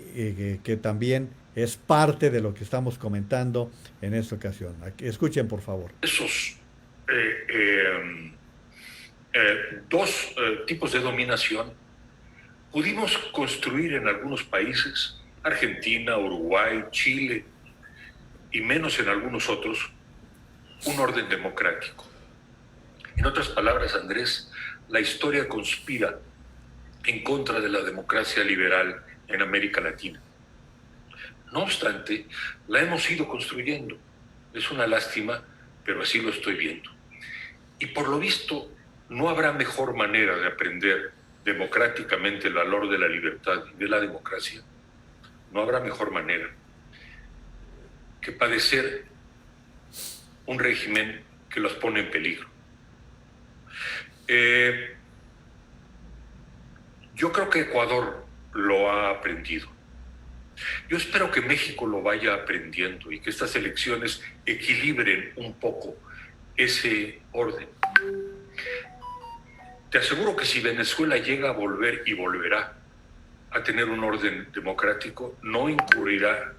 que también es parte de lo que estamos comentando en esta ocasión. Escuchen, por favor. Esos dos tipos de dominación pudimos construir en algunos países, Argentina, Uruguay, Chile, y menos en algunos otros, un orden democrático. En otras palabras, Andrés, la historia conspira en contra de la democracia liberal en América Latina. No obstante, la hemos ido construyendo. Es una lástima, pero así lo estoy viendo. Y por lo visto, no habrá mejor manera de aprender democráticamente el valor de la libertad y de la democracia. No habrá mejor manera que padecer un régimen que los pone en peligro. Yo creo que Ecuador lo ha aprendido. Yo espero que México lo vaya aprendiendo y que estas elecciones equilibren un poco ese orden. Te aseguro que si Venezuela llega a volver y volverá a tener un orden democrático, no incurrirá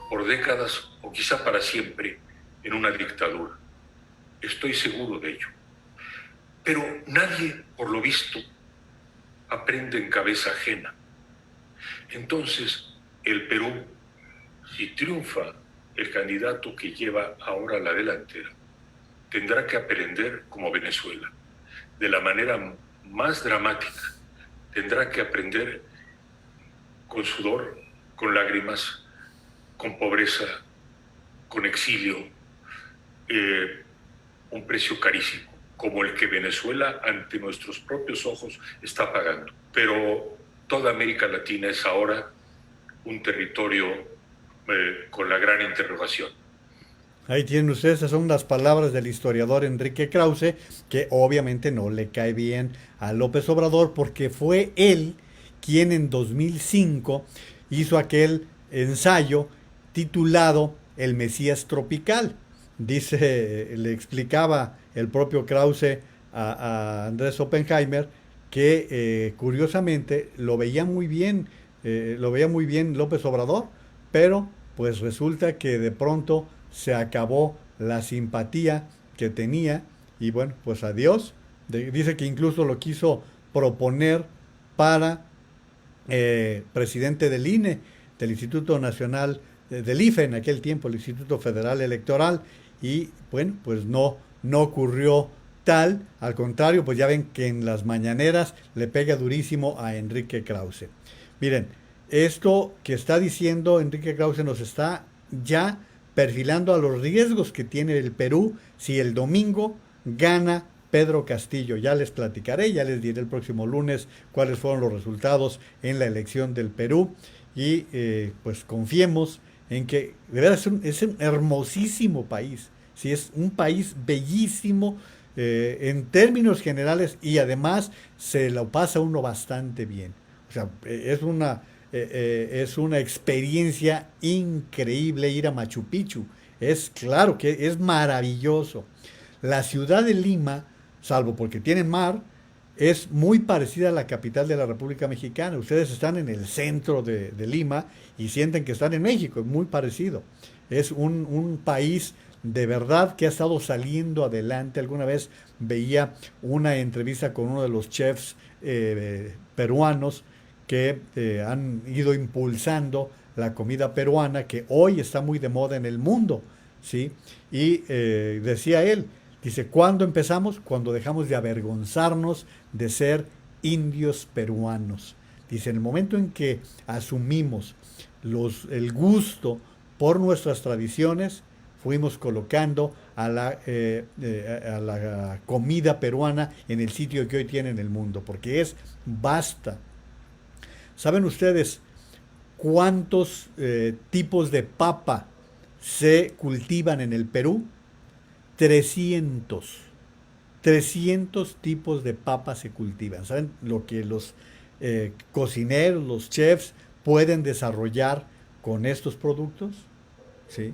por décadas o quizá para siempre en una dictadura. Estoy seguro de ello. Pero nadie, por lo visto, aprende en cabeza ajena. Entonces, el Perú, si triunfa el candidato que lleva ahora la delantera, tendrá que aprender como Venezuela, de la manera más dramática. Tendrá que aprender con sudor, con lágrimas, con pobreza, con exilio, un precio carísimo, como el que Venezuela ante nuestros propios ojos está pagando. Pero toda América Latina es ahora un territorio con la gran interrogación. Ahí tienen ustedes, esas son las palabras del historiador Enrique Krause, que obviamente no le cae bien a López Obrador, porque fue él quien en 2005 hizo aquel ensayo titulado El Mesías Tropical. Dice, le explicaba el propio Krause a Andrés Oppenheimer que curiosamente lo veía muy bien López Obrador, pero pues resulta que de pronto se acabó la simpatía que tenía y bueno, pues adiós. Dice que incluso lo quiso proponer para presidente del INE, del Instituto Nacional, del IFE en aquel tiempo, el Instituto Federal Electoral, y bueno, pues no ocurrió tal, al contrario, pues ya ven que en las mañaneras le pega durísimo a Enrique Krause. Miren, esto que está diciendo Enrique Krause nos está ya perfilando a los riesgos que tiene el Perú si el domingo gana Pedro Castillo. Ya les platicaré, ya les diré el próximo lunes cuáles fueron los resultados en la elección del Perú y pues confiemos en que de verdad es un hermosísimo país, sí, es un país bellísimo en términos generales y además se lo pasa uno bastante bien. O sea, es una experiencia increíble ir a Machu Picchu. Es claro que es maravilloso. La ciudad de Lima, salvo porque tiene mar, es muy parecida a la capital de la República Mexicana. Ustedes están en el centro de Lima y sienten que están en México, es muy parecido. Es un país de verdad que ha estado saliendo adelante. Alguna vez veía una entrevista con uno de los chefs peruanos que han ido impulsando la comida peruana, que hoy está muy de moda en el mundo, ¿sí? Y decía él, dice, ¿cuándo empezamos? Cuando dejamos de avergonzarnos de ser indios peruanos. Dice, en el momento en que asumimos el gusto por nuestras tradiciones, fuimos colocando a la comida peruana en el sitio que hoy tiene en el mundo, porque es vasta. ¿Saben ustedes cuántos tipos de papa se cultivan en el Perú 300 tipos de papas se cultivan. ¿Saben lo que los cocineros, los chefs pueden desarrollar con estos productos? ¿Sí?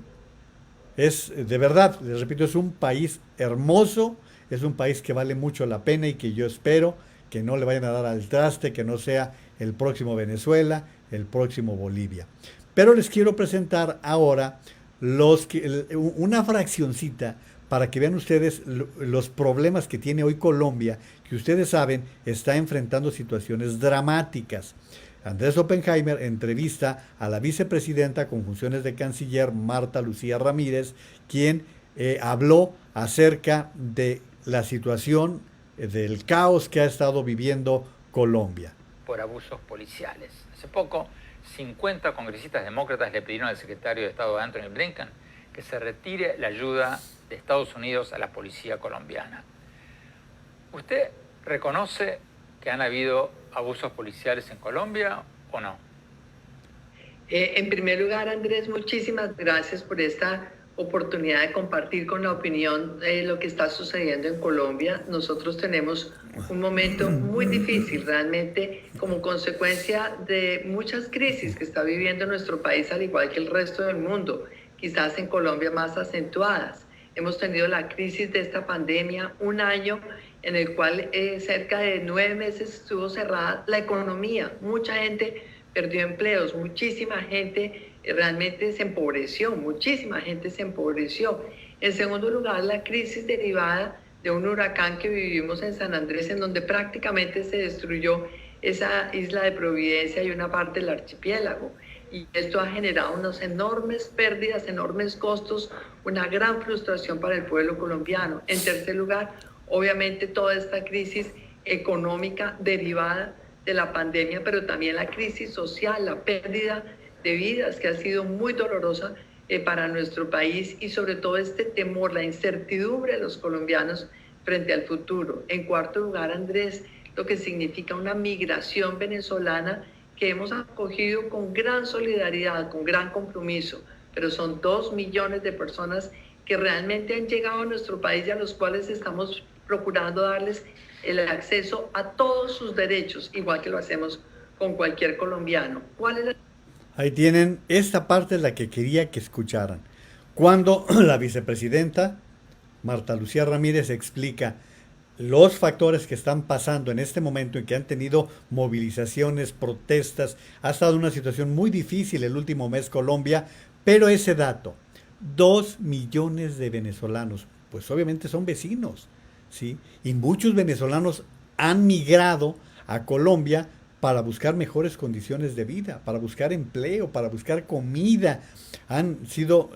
Es, de verdad, les repito, es un país hermoso, es un país que vale mucho la pena y que yo espero que no le vayan a dar al traste, que no sea el próximo Venezuela, el próximo Bolivia. Pero les quiero presentar ahora una fraccioncita para que vean ustedes los problemas que tiene hoy Colombia, que ustedes saben está enfrentando situaciones dramáticas. Andrés Oppenheimer entrevista a la vicepresidenta con funciones de canciller, Marta Lucía Ramírez, quien habló acerca de la situación, del caos que ha estado viviendo Colombia. Por abusos policiales. Hace poco, 50 congresistas demócratas le pidieron al secretario de Estado Anthony Blinken que se retire la ayuda de Estados Unidos a la policía colombiana. ¿Usted reconoce que han habido abusos policiales en Colombia o no? En primer lugar, Andrés, muchísimas gracias por esta oportunidad de compartir con la opinión lo que está sucediendo en Colombia. Nosotros tenemos un momento muy difícil realmente como consecuencia de muchas crisis que está viviendo nuestro país, al igual que el resto del mundo, quizás en Colombia más acentuadas. Hemos tenido la crisis de esta pandemia, un año en el cual cerca de 9 meses estuvo cerrada la economía. Mucha gente perdió empleos, muchísima gente realmente se empobreció, muchísima gente se empobreció. En segundo lugar, la crisis derivada de un huracán que vivimos en San Andrés, en donde prácticamente se destruyó esa isla de Providencia y una parte del archipiélago. Y esto ha generado unas enormes pérdidas, enormes costos, una gran frustración para el pueblo colombiano. En tercer lugar, obviamente toda esta crisis económica derivada de la pandemia, pero también la crisis social, la pérdida de vidas que ha sido muy dolorosa para nuestro país y sobre todo este temor, la incertidumbre de los colombianos frente al futuro. En cuarto lugar, Andrés, lo que significa una migración venezolana que hemos acogido con gran solidaridad, con gran compromiso, pero son 2 millones de personas que realmente han llegado a nuestro país y a los cuales estamos procurando darles el acceso a todos sus derechos, igual que lo hacemos con cualquier colombiano. ¿Cuál es la... Ahí tienen, esta parte es la que quería que escucharan. Cuando la vicepresidenta Marta Lucía Ramírez explica los factores que están pasando en este momento en que han tenido movilizaciones, protestas, ha estado una situación muy difícil el último mes Colombia, pero ese dato, 2 millones de venezolanos, pues obviamente son vecinos, ¿sí? Y muchos venezolanos han migrado a Colombia para buscar mejores condiciones de vida, para buscar empleo, para buscar comida. Han sido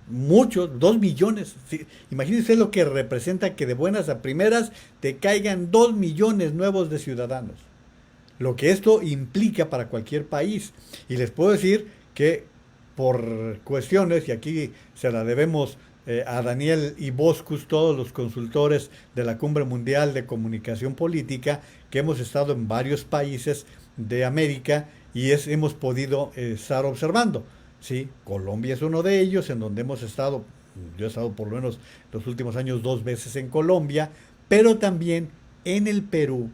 muchos, 2 millones. ¿Sí? Imagínense lo que representa que de buenas a primeras te caigan 2 millones nuevos de ciudadanos. Lo que esto implica para cualquier país. Y les puedo decir que por cuestiones, y aquí se la debemos a Daniel Iboscus, todos los consultores de la Cumbre Mundial de Comunicación Política, que hemos estado en varios países de América y hemos podido estar observando. ¿Sí? Colombia es uno de ellos, en donde hemos estado, yo he estado por lo menos los últimos años 2 veces en Colombia, pero también en el Perú,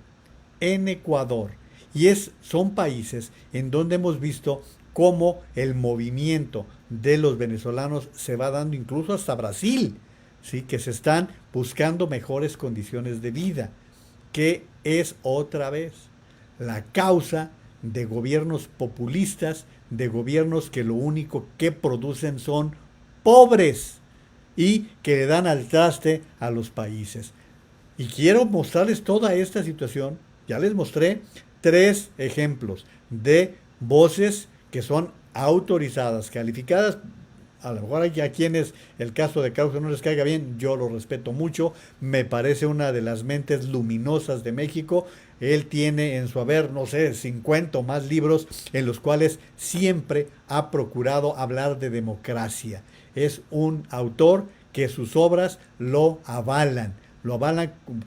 en Ecuador, y son países en donde hemos visto cómo el movimiento de los venezolanos se va dando incluso hasta Brasil, ¿sí? Que se están buscando mejores condiciones de vida, que es otra vez la causa de gobiernos populistas, de gobiernos que lo único que producen son pobres y que le dan al traste a los países. Y quiero mostrarles toda esta situación. Ya les mostré 3 ejemplos de voces que son autorizadas, calificadas. A lo mejor hay a quienes el caso de Krause no les caiga bien, yo lo respeto mucho, me parece una de las mentes luminosas de México. Él tiene en su haber, no sé, 50 o más libros en los cuales siempre ha procurado hablar de democracia. Es un autor que sus obras lo avalan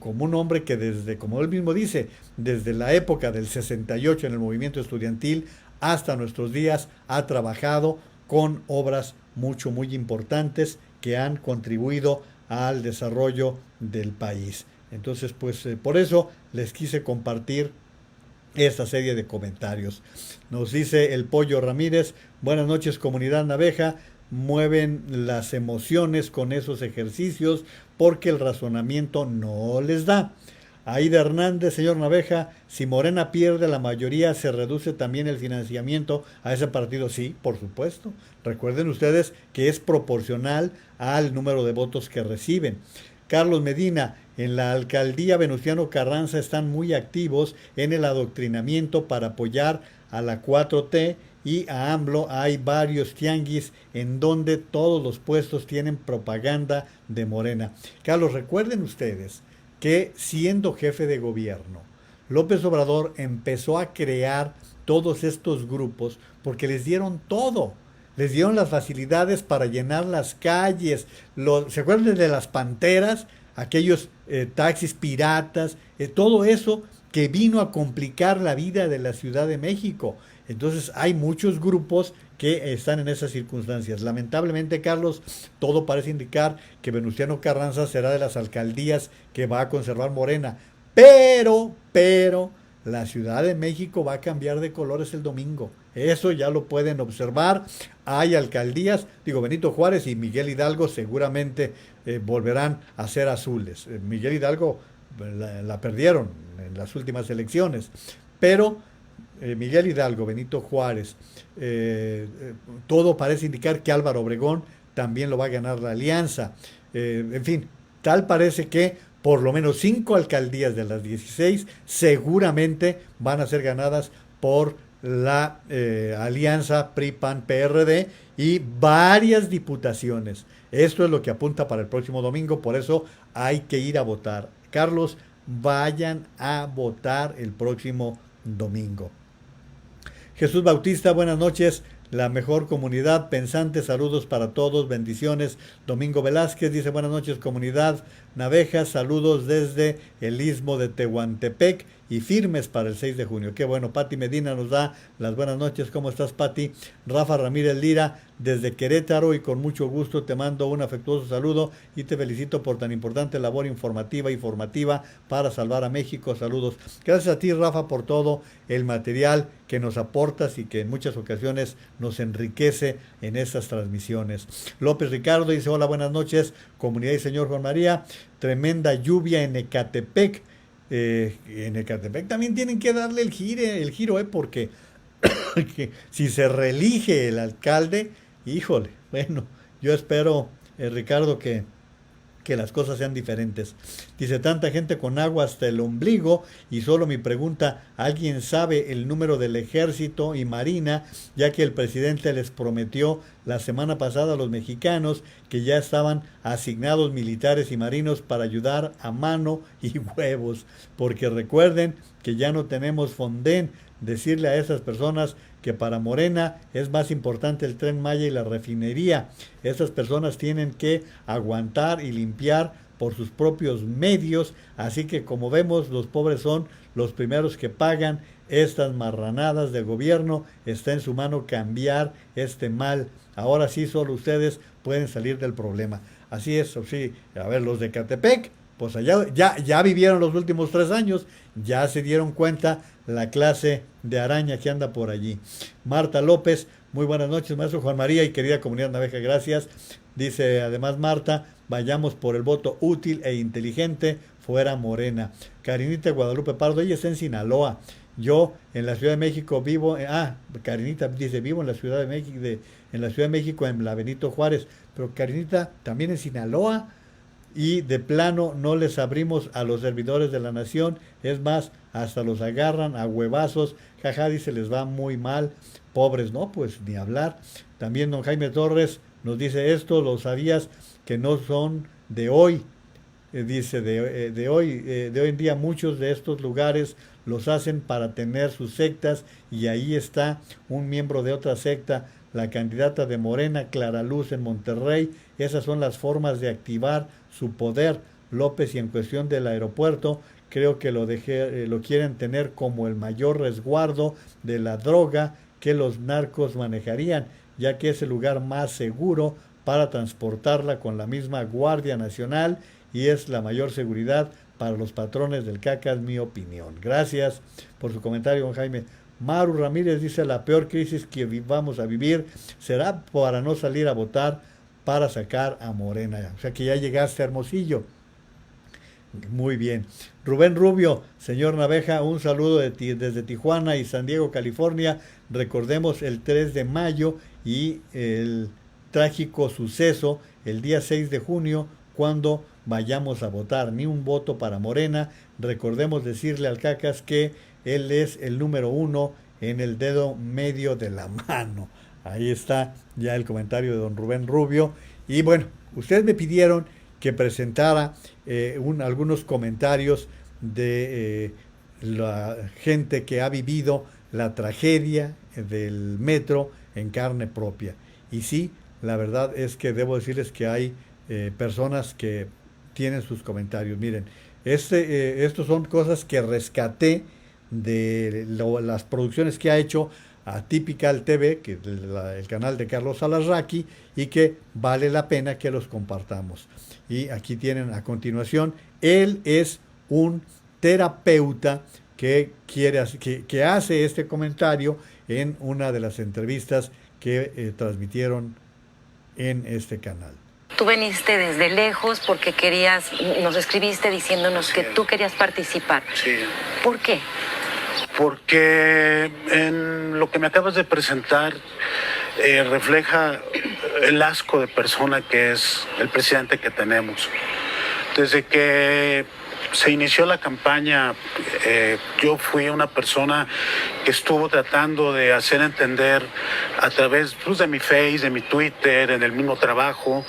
como un hombre que desde, como él mismo dice, desde la época del 68 en el movimiento estudiantil hasta nuestros días ha trabajado con obras muy importantes que han contribuido al desarrollo del país. Entonces, pues por eso les quise compartir esta serie de comentarios. Nos dice el Pollo Ramírez, buenas noches comunidad Naveja, mueven las emociones con esos ejercicios porque el razonamiento no les da. Aida Hernández, señor Naveja, si Morena pierde la mayoría, ¿se reduce también el financiamiento a ese partido? Sí, por supuesto. Recuerden ustedes que es proporcional al número de votos que reciben. Carlos Medina, en la alcaldía Venustiano Carranza están muy activos en el adoctrinamiento para apoyar a la 4T y a AMLO. Hay varios tianguis en donde todos los puestos tienen propaganda de Morena. Carlos, recuerden ustedes que siendo jefe de gobierno, López Obrador empezó a crear todos estos grupos porque les dieron todo. Les dieron las facilidades para llenar las calles. ¿Se acuerdan de las panteras? Aquellos taxis piratas, todo eso que vino a complicar la vida de la Ciudad de México. Entonces hay muchos grupos que están en esas circunstancias. Lamentablemente, Carlos, todo parece indicar que Venustiano Carranza será de las alcaldías que va a conservar Morena. Pero, la Ciudad de México va a cambiar de colores el domingo. Eso ya lo pueden observar. Hay alcaldías, Benito Juárez y Miguel Hidalgo seguramente volverán a ser azules. Miguel Hidalgo la perdieron en las últimas elecciones, pero Miguel Hidalgo, Benito Juárez, todo parece indicar que Álvaro Obregón también lo va a ganar la alianza. En fin, tal parece que por lo menos 5 alcaldías de las 16 seguramente van a ser ganadas por la alianza PRI-PAN-PRD y varias diputaciones. Esto es lo que apunta para el próximo domingo, por eso hay que ir a votar. Carlos, vayan a votar el próximo domingo. Jesús Bautista, buenas noches. La mejor comunidad pensante, saludos para todos, bendiciones. Domingo Velázquez dice, buenas noches comunidad Naveja, saludos desde el Istmo de Tehuantepec y firmes para el 6 de junio. Qué bueno, Pati Medina nos da las buenas noches. ¿Cómo estás, Pati? Rafa Ramírez Lira, desde Querétaro, y con mucho gusto te mando un afectuoso saludo y te felicito por tan importante labor informativa y formativa para salvar a México. Saludos. Gracias a ti, Rafa, por todo el material que nos aportas y que en muchas ocasiones nos enriquece en estas transmisiones. López Ricardo dice, hola, buenas noches, comunidad y señor Juan María. Tremenda lluvia en Ecatepec. En Ecatepec también tienen que darle el giro, porque si se reelige el alcalde, híjole, bueno, yo espero, Ricardo, que las cosas sean diferentes. Dice, tanta gente con agua hasta el ombligo, y solo mi pregunta, ¿alguien sabe el número del ejército y marina? Ya que el presidente les prometió la semana pasada a los mexicanos que ya estaban asignados militares y marinos para ayudar a mano y huevos, porque recuerden que ya no tenemos Fonden. Decirle a esas personas que para Morena es más importante el Tren Maya y la refinería. Esas personas tienen que aguantar y limpiar por sus propios medios, así que como vemos, los pobres son los primeros que pagan estas marranadas del gobierno. Está en su mano cambiar este mal. Ahora sí, solo ustedes pueden salir del problema. Así es, sí. A ver, los de Ecatepec, pues allá ya vivieron los últimos 3 años, ya se dieron cuenta la clase de araña que anda por allí. Marta López, muy buenas noches, maestro Juan María y querida comunidad Naveja, gracias. Dice además Marta, vayamos por el voto útil e inteligente, fuera Morena. Karinita Guadalupe Pardo, ella está en Sinaloa. Yo en la Ciudad de México vivo, Karinita dice, vivo en la Ciudad de México, en la Benito Juárez, pero Karinita también en Sinaloa. Y de plano no les abrimos a los servidores de la nación, es más, hasta los agarran a huevazos, jaja, dice, les va muy mal, pobres, no, pues ni hablar. También don Jaime Torres nos dice esto, lo sabías que no son de hoy, dice, de hoy en día muchos de estos lugares los hacen para tener sus sectas, y ahí está un miembro de otra secta, la candidata de Morena, Clara Luz, en Monterrey. Esas son las formas de activar su poder. López, y en cuestión del aeropuerto, creo que lo quieren tener como el mayor resguardo de la droga que los narcos manejarían. ya que es el lugar más seguro para transportarla con la misma Guardia Nacional y es la mayor seguridad para los patrones del caca, es mi opinión. Gracias por su comentario, don Jaime. Maru Ramírez dice, la peor crisis que vamos a vivir será para no salir a votar para sacar a Morena. O sea que ya llegaste a Hermosillo. Muy bien. Rubén Rubio, señor Naveja, un saludo desde Tijuana y San Diego, California. Recordemos el 3 de mayo y el trágico suceso el día 6 de junio cuando vayamos a votar. Ni un voto para Morena. Recordemos decirle al Cacas que él es el número 1 en el dedo medio de la mano. Ahí está ya el comentario de don Rubén Rubio. Y bueno, ustedes me pidieron que presentara algunos comentarios de la gente que ha vivido la tragedia del metro en carne propia. Y sí, la verdad es que debo decirles que hay personas que tienen sus comentarios. Miren, estos son cosas que rescaté de las producciones que ha hecho Atypical TV, que es el canal de Carlos Alarraqui, y que vale la pena que los compartamos. Y aquí tienen a continuación, él es un terapeuta que hace este comentario en una de las entrevistas que transmitieron en este canal. Tú veniste desde lejos porque nos escribiste diciéndonos que tú querías participar. Sí. ¿Por qué? Porque en lo que me acabas de presentar refleja el asco de persona que es el presidente que tenemos. Desde que se inició la campaña, yo fui una persona que estuvo tratando de hacer entender a través de mi Face, de mi Twitter, en el mismo trabajo,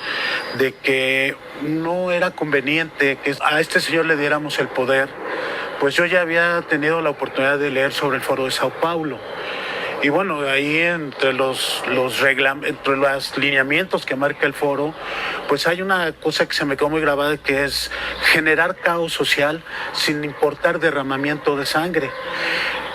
de que no era conveniente que a este señor le diéramos el poder. Pues yo ya había tenido la oportunidad de leer sobre el Foro de Sao Paulo. Y bueno, ahí entre los lineamientos que marca el foro, pues hay una cosa que se me quedó muy grabada, que es generar caos social sin importar derramamiento de sangre.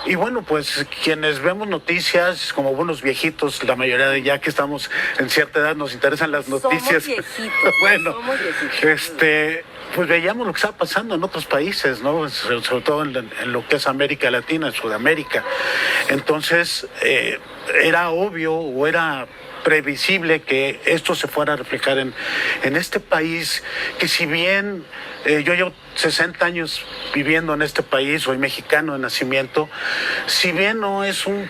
Y bueno, pues quienes vemos noticias, como buenos viejitos, la mayoría de ya que estamos en cierta edad nos interesan las noticias. Somos viejitos. Bueno, somos viejitos. pues veíamos lo que estaba pasando en otros países, ¿no? Sobre todo en lo que es América Latina, en Sudamérica. Entonces, era obvio o era previsible que esto se fuera a reflejar en este país, que si bien yo llevo 60 años viviendo en este país, soy mexicano de nacimiento, si bien no es un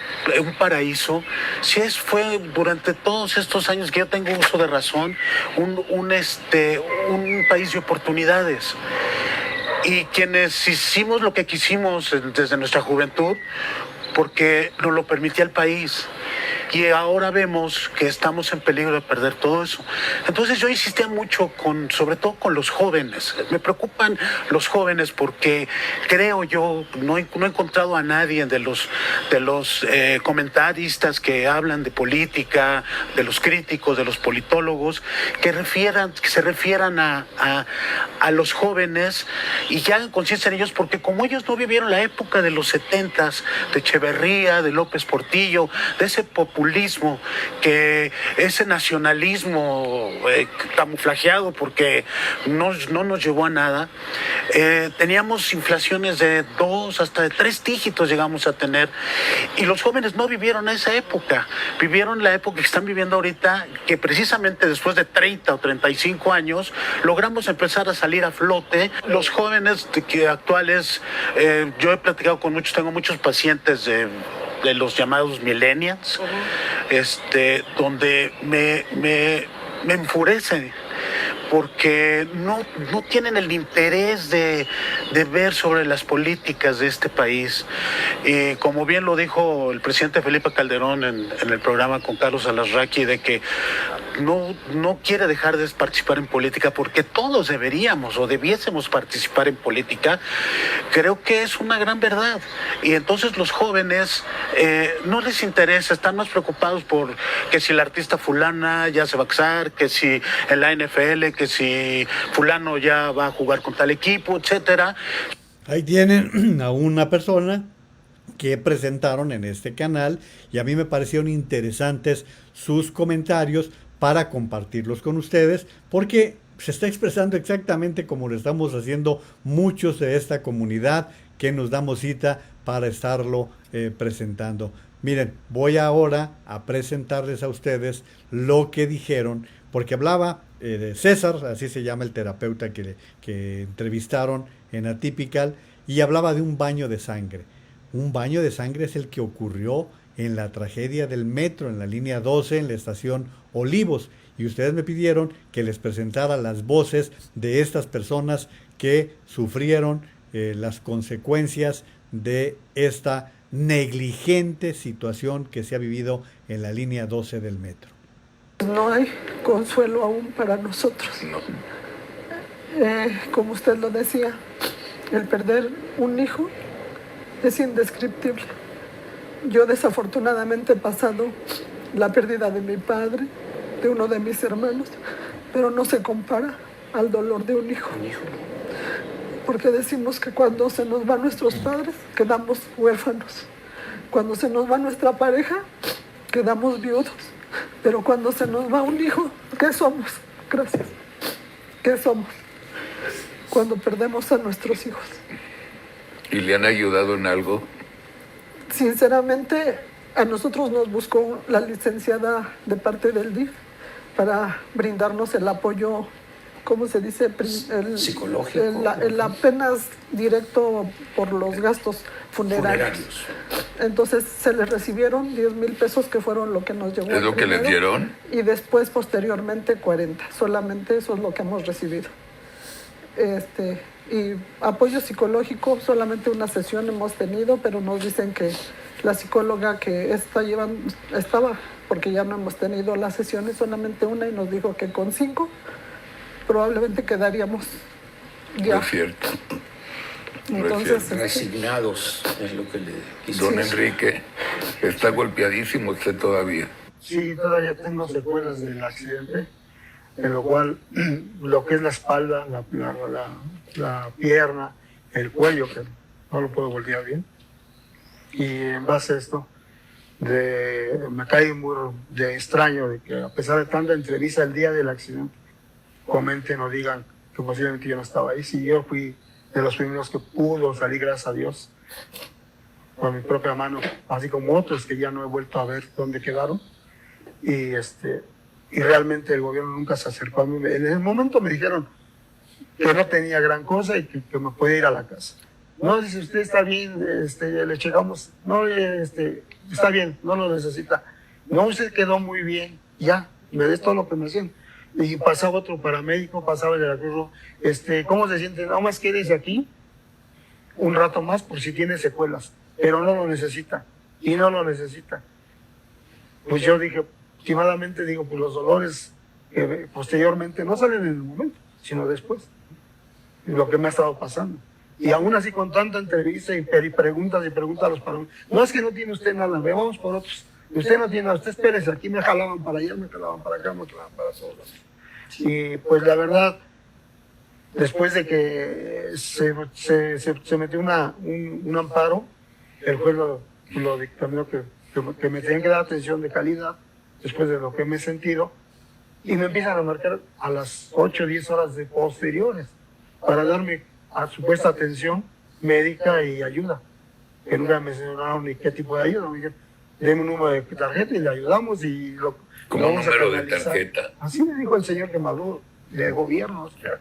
paraíso, fue durante todos estos años que yo tengo uso de razón, un país de oportunidades. Y quienes hicimos lo que quisimos desde nuestra juventud, porque nos lo permitía el país. Y ahora vemos que estamos en peligro de perder todo eso. Entonces yo insistía mucho sobre todo con los jóvenes. Me preocupan los jóvenes porque creo yo, no he encontrado a nadie de los comentaristas que hablan de política, de los críticos, de los politólogos, que se refieran a los jóvenes y que hagan conciencia en ellos, porque como ellos no vivieron la época de los 70s, de Echeverría, de López Portillo, de ese populismo, que ese nacionalismo camuflajeado porque no nos llevó a nada, teníamos inflaciones de 2 hasta de 3 dígitos llegamos a tener, y los jóvenes no vivieron esa época, vivieron la época que están viviendo ahorita, que precisamente después de 30 o 35 años logramos empezar a salir a flote. Los jóvenes actuales, yo he platicado con muchos, tengo muchos pacientes de los llamados millennials, donde me enfurece porque no tienen el interés de ver sobre las políticas de este país. Y como bien lo dijo el presidente Felipe Calderón en el programa con Carlos Alarraqui, de que no quiere dejar de participar en política porque todos deberíamos o debiésemos participar en política, creo que es una gran verdad. Y entonces los jóvenes no les interesa, están más preocupados por que si la artista fulana ya se va a casar, que si en la NFL, que si fulano ya va a jugar con tal equipo, etcétera. Ahí tienen a una persona, que presentaron en este canal, y a mí me parecieron interesantes sus comentarios para compartirlos con ustedes, porque se está expresando exactamente como lo estamos haciendo muchos de esta comunidad que nos damos cita para estarlo presentando. Miren, voy ahora a presentarles a ustedes lo que dijeron, porque hablaba de César, así se llama el terapeuta que entrevistaron en Atypical, y hablaba de un baño de sangre. Un baño de sangre es el que ocurrió en la tragedia del metro, en la línea 12, en la estación Olivos. Y ustedes me pidieron que les presentara las voces de estas personas que sufrieron las consecuencias de esta negligente situación que se ha vivido en la línea 12 del metro. No hay consuelo aún para nosotros. No. Como usted lo decía, el perder un hijo es indescriptible. Yo desafortunadamente he pasado la pérdida de mi padre, de uno de mis hermanos, pero no se compara al dolor de un hijo. Porque decimos que cuando se nos van nuestros padres, quedamos huérfanos. Cuando se nos va nuestra pareja, quedamos viudos. Pero cuando se nos va un hijo, ¿qué somos? Gracias. ¿Qué somos? Cuando perdemos a nuestros hijos. ¿Y le han ayudado en algo? Sinceramente, a nosotros nos buscó la licenciada de parte del DIF para brindarnos el apoyo, ¿cómo se dice? Psicológico. El apenas directo por los gastos funerarios. Entonces se les recibieron 10,000 pesos, que fueron lo que nos llegó. ¿Es lo que les dieron? Y después, posteriormente, 40. Solamente eso es lo que hemos recibido. Y apoyo psicológico, solamente una sesión hemos tenido, pero nos dicen que la psicóloga que estaba, porque ya no hemos tenido las sesiones, solamente una, y nos dijo que con 5 probablemente quedaríamos ya. No es cierto. Entonces, resignados es lo que le quiso Don decir. Enrique, está golpeadísimo usted todavía. Sí, todavía tengo secuelas del accidente, en lo cual lo que es la espalda, la pierna, el cuello, que no lo puedo voltear bien. Y en base a esto, me cae muy de extraño de que, a pesar de tanta entrevista el día del accidente, comenten o digan que posiblemente yo no estaba ahí. Sí, yo fui de los primeros que pudo salir, gracias a Dios, con mi propia mano, así como otros que ya no he vuelto a ver dónde quedaron. Y realmente el gobierno nunca se acercó a mí. En el momento me dijeron que no tenía gran cosa y que me podía ir a la casa. No, dice, usted está bien, le checamos. No, está bien, no lo necesita. No, usted quedó muy bien, ya, me des todo lo que me hacían. Y pasaba otro paramédico, pasaba el de la Cruz Roja. ¿Cómo se siente? Nada más quédese aquí un rato más por si tiene secuelas, pero no lo necesita, y no lo necesita. Pues yo dije, últimamente digo, pues los dolores que posteriormente no salen en el momento, sino después. Lo que me ha estado pasando. Y aún así, con tanta entrevista y preguntas a los paramédicos, no es que no tiene usted nada, vamos por otros. Usted no tiene nada, usted espérese, aquí me jalaban para allá, me jalaban para acá, me jalaban para todos. Y pues la verdad, después de que se metió un amparo, el juez lo dictaminó que me tenían que dar atención de calidad, después de lo que me he sentido, y me empiezan a marcar a las 8 o 10 horas de posteriores para darme a supuesta atención médica y ayuda, que nunca me mencionaron ni qué tipo de ayuda. Me dijeron, deme un número de tarjeta y le ayudamos y lo vamos a número de canalizar. tarjeta. Así me dijo el señor que me habló de gobierno. O sea,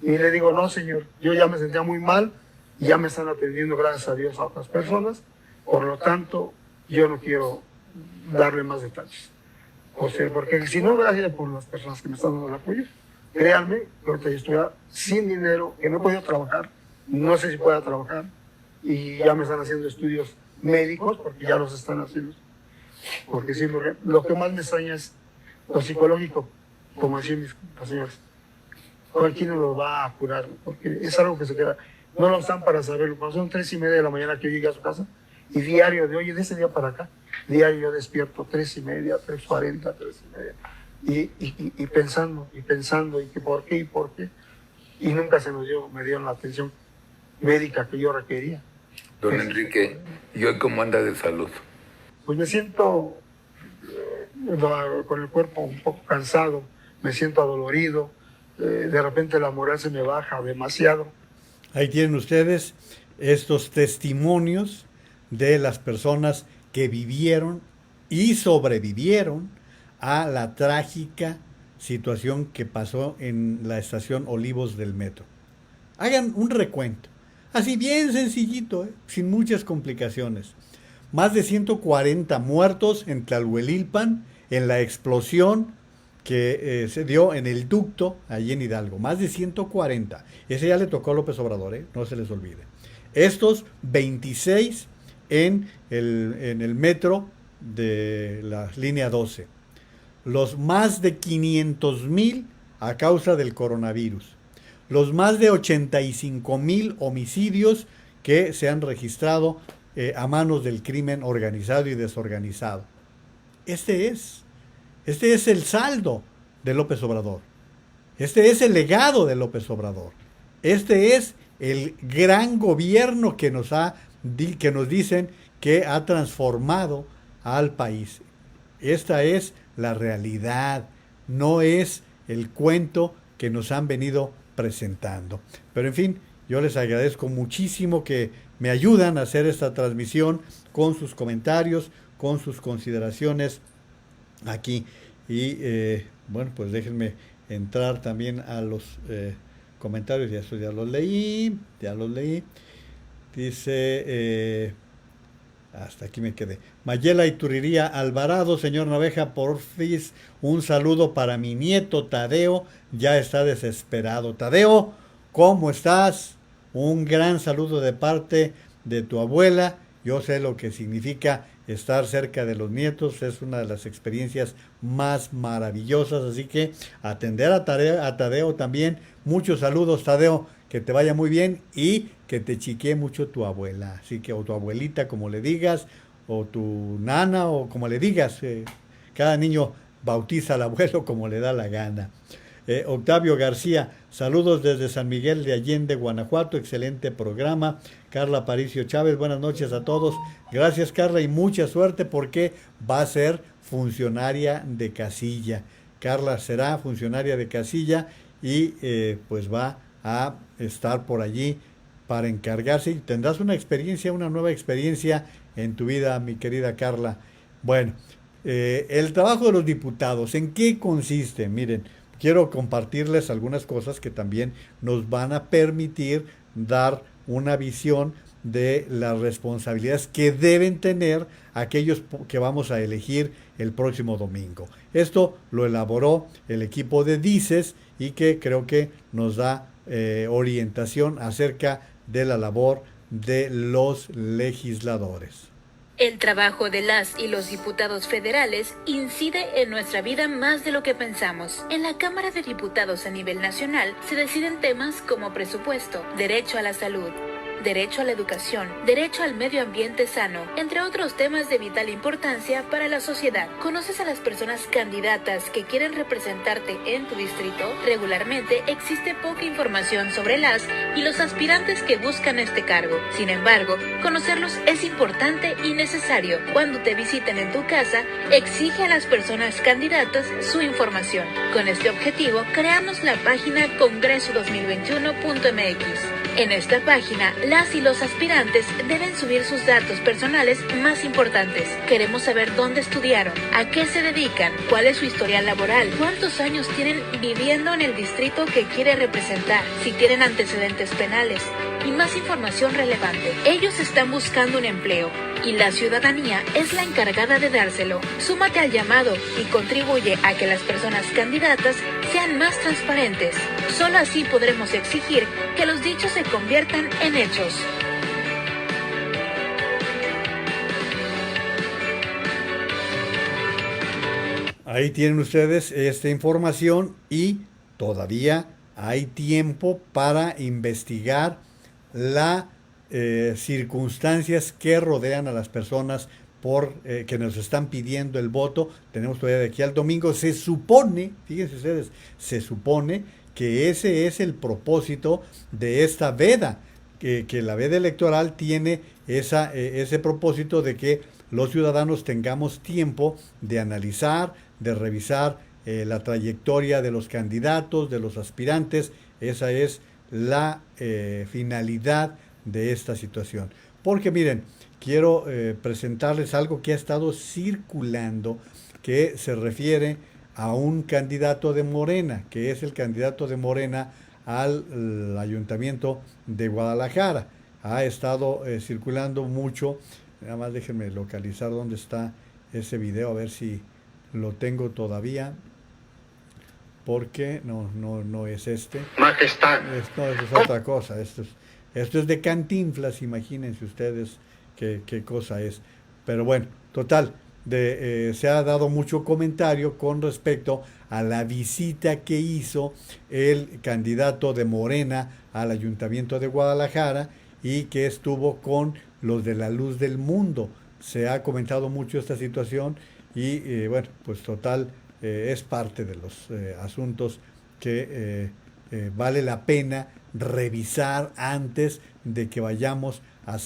y le digo, no señor, yo ya me sentía muy mal y ya me están atendiendo, gracias a Dios, a otras personas, por lo tanto yo no quiero darle más detalles. O sea, porque si no, gracias por las personas que me están dando el apoyo, créanme que ahorita yo estoy sin dinero, que no he podido trabajar, no sé si pueda trabajar, y ya me están haciendo estudios médicos, porque ya los están haciendo. Porque sí, lo que más me extraña es lo psicológico, como decían los señores. ¿Quién no lo va a curar? Porque es algo que se queda. No lo están para saberlo. Cuando son 3:30 de la mañana que yo llegué a su casa, y diario, de ese día para acá, diario yo despierto 3:30, 3:40, 3:30. Y pensando, y que por qué, y nunca me dieron la atención médica que yo requería. Don Enrique, ¿y hoy cómo anda de salud? Pues me siento con el cuerpo un poco cansado, me siento adolorido, de repente la moral se me baja demasiado. Ahí tienen ustedes estos testimonios de las personas que vivieron y sobrevivieron a la trágica situación que pasó en la estación Olivos del metro. Hagan un recuento, así bien sencillito, sin muchas complicaciones. Más de 140 muertos en Tlahuelilpan en la explosión que se dio en el ducto allí en Hidalgo. Más de 140. Ese ya le tocó a López Obrador, no se les olvide. Estos 26 en el metro de la línea 12. Los más de 500,000 a causa del coronavirus. Los más de 85,000 homicidios que se han registrado a manos del crimen organizado y desorganizado. Este es el saldo de López Obrador. Este es el legado de López Obrador. Este es el gran gobierno que nos dicen que ha transformado al país. Esta es la realidad, no es el cuento que nos han venido presentando. Pero en fin, yo les agradezco muchísimo que me ayudan a hacer esta transmisión con sus comentarios, con sus consideraciones aquí. Y bueno, pues déjenme entrar también a los comentarios. Ya los leí. Dice, hasta aquí me quedé. Mayela Ituriría Alvarado, señor Naveja, porfis, un saludo para mi nieto Tadeo, ya está desesperado. Tadeo, ¿cómo estás? Un gran saludo de parte de tu abuela. Yo sé lo que significa estar cerca de los nietos, es una de las experiencias más maravillosas, así que atender a Tadeo también. Muchos saludos, Tadeo, que te vaya muy bien y que te chiquee mucho tu abuela, así que, o tu abuelita, como le digas, o tu nana, o como le digas, cada niño bautiza al abuelo como le da la gana. Octavio García, saludos desde San Miguel de Allende, Guanajuato, excelente programa. Carla Paricio Chávez, buenas noches a todos. Gracias, Carla, y mucha suerte porque va a ser funcionaria de casilla. Carla será funcionaria de casilla y pues va a estar por allí para encargarse y tendrás una nueva experiencia en tu vida, mi querida Carla. Bueno, el trabajo de los diputados, ¿en qué consiste? Miren, quiero compartirles algunas cosas que también nos van a permitir dar una visión de las responsabilidades que deben tener aquellos que vamos a elegir el próximo domingo. Esto lo elaboró el equipo de DICES y que creo que nos da orientación acerca de la labor de los legisladores. El trabajo de las y los diputados federales incide en nuestra vida más de lo que pensamos. En la Cámara de Diputados a nivel nacional se deciden temas como presupuesto, derecho a la salud, derecho a la educación, derecho al medio ambiente sano, entre otros temas de vital importancia para la sociedad. ¿Conoces a las personas candidatas que quieren representarte en tu distrito? Regularmente existe poca información sobre las y los aspirantes que buscan este cargo. Sin embargo, conocerlos es importante y necesario. Cuando te visiten en tu casa, exige a las personas candidatas su información. Con este objetivo, creamos la página congreso2021.mx. En esta página, las y los aspirantes deben subir sus datos personales más importantes. Queremos saber dónde estudiaron, a qué se dedican, cuál es su historial laboral, cuántos años tienen viviendo en el distrito que quiere representar, si tienen antecedentes penales y más información relevante. Ellos están buscando un empleo y la ciudadanía es la encargada de dárselo. Súmate al llamado y contribuye a que las personas candidatas sean más transparentes. Solo así podremos exigir que los dichos se conviertan en hechos. Ahí tienen ustedes esta información y todavía hay tiempo para investigar las circunstancias que rodean a las personas que nos están pidiendo el voto. Tenemos todavía de aquí al domingo. Se supone, fíjense ustedes, se supone que ese es el propósito de esta veda, que la veda electoral tiene ese propósito de que los ciudadanos tengamos tiempo de analizar, de revisar la trayectoria de los candidatos, de los aspirantes. Esa es la finalidad de esta situación. Porque miren, quiero presentarles algo que ha estado circulando, que se refiere a un candidato de Morena, que es el candidato de Morena al Ayuntamiento de Guadalajara. Ha estado circulando mucho. Nada más déjenme localizar dónde está ese video, a ver si lo tengo todavía. Porque no es este. Majestad. No, eso es otra cosa. Esto es de Cantinflas, imagínense ustedes qué cosa es. Pero bueno, total, se ha dado mucho comentario con respecto a la visita que hizo el candidato de Morena al Ayuntamiento de Guadalajara y que estuvo con los de la Luz del Mundo. Se ha comentado mucho esta situación y bueno, pues total, es parte de los asuntos que vale la pena revisar antes de que vayamos a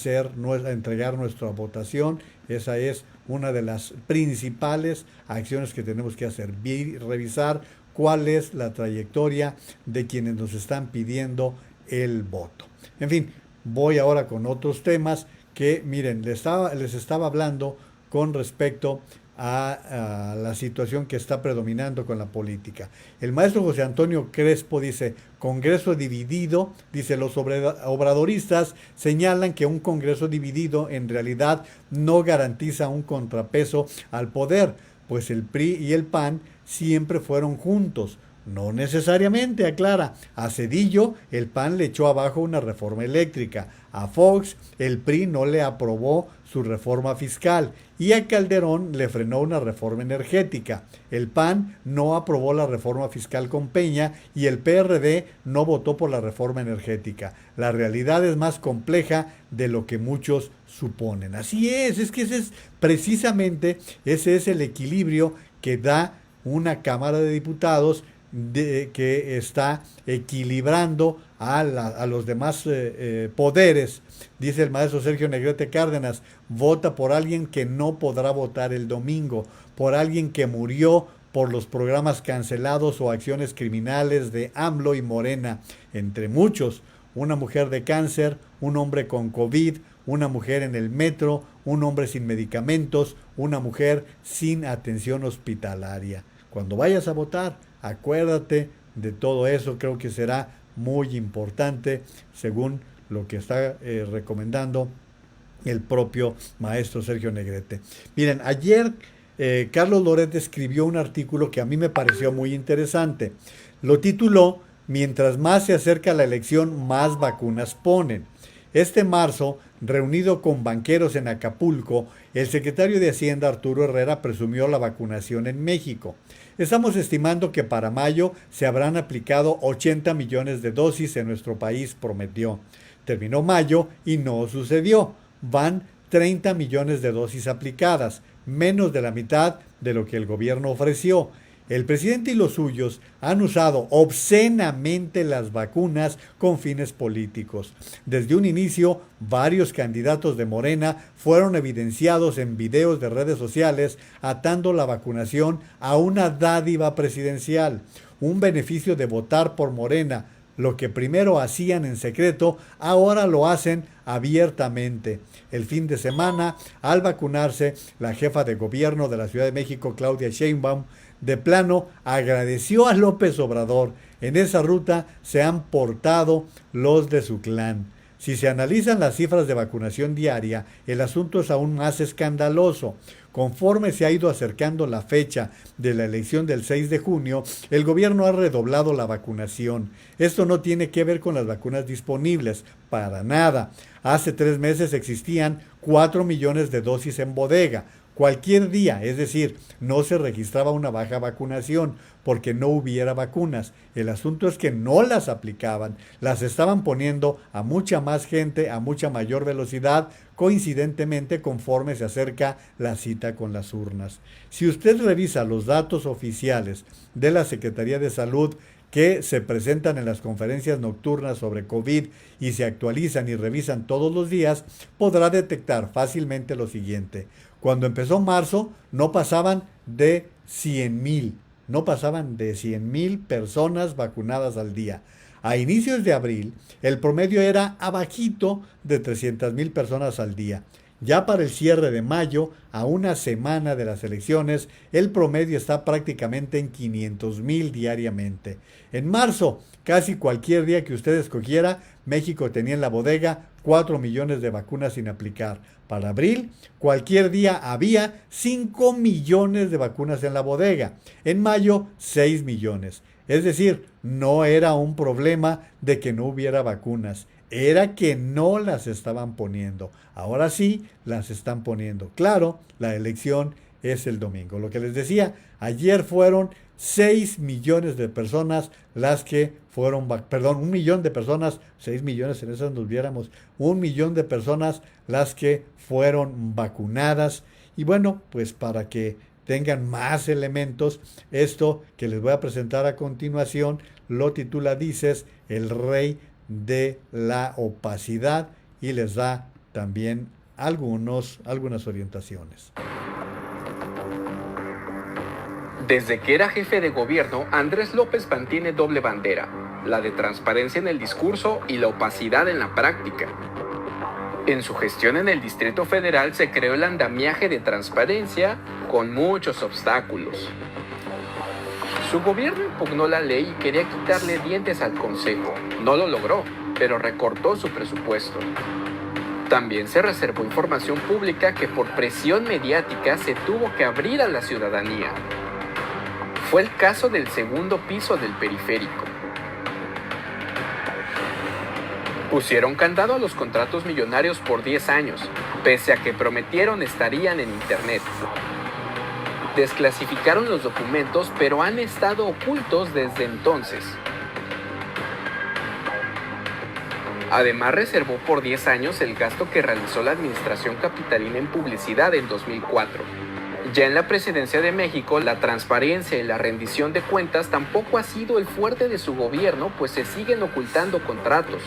entregar nuestra votación. Esa es una de las principales acciones que tenemos que hacer, revisar cuál es la trayectoria de quienes nos están pidiendo el voto. En fin, voy ahora con otros temas que, miren, les estaba hablando con respecto a la situación que está predominando con la política. El maestro José Antonio Crespo dice, Congreso dividido, dice, los obradoristas señalan que un Congreso dividido en realidad no garantiza un contrapeso al poder, pues el PRI y el PAN siempre fueron juntos. No necesariamente, aclara. A Zedillo el PAN le echó abajo una reforma eléctrica. A Fox el PRI no le aprobó su reforma fiscal. Y a Calderón le frenó una reforma energética. El PAN no aprobó la reforma fiscal con Peña y el PRD no votó por la reforma energética. La realidad es más compleja de lo que muchos suponen. Así es que precisamente ese es el equilibrio que da una Cámara de Diputados que está equilibrando a los demás poderes. Dice el maestro Sergio Negrete Cárdenas, vota por alguien que no podrá votar el domingo, por alguien que murió por los programas cancelados o acciones criminales de AMLO y Morena, entre muchos, una mujer de cáncer, un hombre con COVID, una mujer en el metro, un hombre sin medicamentos, una mujer sin atención hospitalaria. Cuando vayas a votar, acuérdate de todo eso. Creo que será muy importante según lo que está recomendando el propio maestro Sergio Negrete. Miren, ayer Carlos Loret escribió un artículo que a mí me pareció muy interesante. Lo tituló Mientras más se acerca la elección, más vacunas ponen. Este marzo, reunido con banqueros en Acapulco, el secretario de Hacienda Arturo Herrera presumió la vacunación en México. Estamos estimando que para mayo se habrán aplicado 80 millones de dosis en nuestro país, prometió. Terminó mayo y no sucedió. Van 30 millones de dosis aplicadas, menos de la mitad de lo que el gobierno ofreció. El presidente y los suyos han usado obscenamente las vacunas con fines políticos. Desde un inicio, varios candidatos de Morena fueron evidenciados en videos de redes sociales atando la vacunación a una dádiva presidencial, un beneficio de votar por Morena. Lo que primero hacían en secreto, ahora lo hacen abiertamente. El fin de semana, al vacunarse, la jefa de gobierno de la Ciudad de México, Claudia Sheinbaum, de plano agradeció a López Obrador. En esa ruta se han portado los de su clan. Si se analizan las cifras de vacunación diaria, el asunto es aún más escandaloso. Conforme se ha ido acercando la fecha de la elección del 6 de junio, el gobierno ha redoblado la vacunación. Esto no tiene que ver con las vacunas disponibles, para nada. Hace 3 meses existían 4 millones de dosis en bodega. Cualquier día, es decir, no se registraba una baja vacunación porque no hubiera vacunas. El asunto es que no las aplicaban, las estaban poniendo a mucha más gente, a mucha mayor velocidad, coincidentemente conforme se acerca la cita con las urnas. Si usted revisa los datos oficiales de la Secretaría de Salud que se presentan en las conferencias nocturnas sobre COVID y se actualizan y revisan todos los días, podrá detectar fácilmente lo siguiente. Cuando empezó marzo, no pasaban de 100,000. No pasaban de 100,000 personas vacunadas al día. A inicios de abril, el promedio era abajito de 300,000 personas al día. Ya para el cierre de mayo, a una semana de las elecciones, el promedio está prácticamente en 500,000 diariamente. En marzo, casi cualquier día que usted escogiera, México tenía en la bodega 4 millones de vacunas sin aplicar. Para abril, cualquier día había 5 millones de vacunas en la bodega. En mayo, 6 millones. Es decir, no era un problema de que no hubiera vacunas. Era que no las estaban poniendo. Ahora sí las están poniendo. Claro, la elección es el domingo. Lo que les decía, ayer fueron 6 millones de personas las que fueron, 1 millón de personas, 6 millones en esas nos viéramos, 1 millón de personas las que fueron vacunadas. Y bueno, pues para que tengan más elementos, esto que les voy a presentar a continuación lo titula Dices, el rey de la opacidad, y les da también algunas orientaciones. Desde que era jefe de gobierno, Andrés López mantiene doble bandera, la de transparencia en el discurso y la opacidad en la práctica. En su gestión en el Distrito Federal se creó el andamiaje de transparencia con muchos obstáculos. Su gobierno impugnó la ley y quería quitarle dientes al Consejo. No lo logró, pero recortó su presupuesto. También se reservó información pública que por presión mediática se tuvo que abrir a la ciudadanía. Fue el caso del segundo piso del periférico. Pusieron candado a los contratos millonarios por 10 años, pese a que prometieron estarían en Internet. Desclasificaron los documentos, pero han estado ocultos desde entonces. Además, reservó por 10 años el gasto que realizó la administración capitalina en publicidad en 2004. Ya en la presidencia de México, la transparencia y la rendición de cuentas tampoco ha sido el fuerte de su gobierno, pues se siguen ocultando contratos,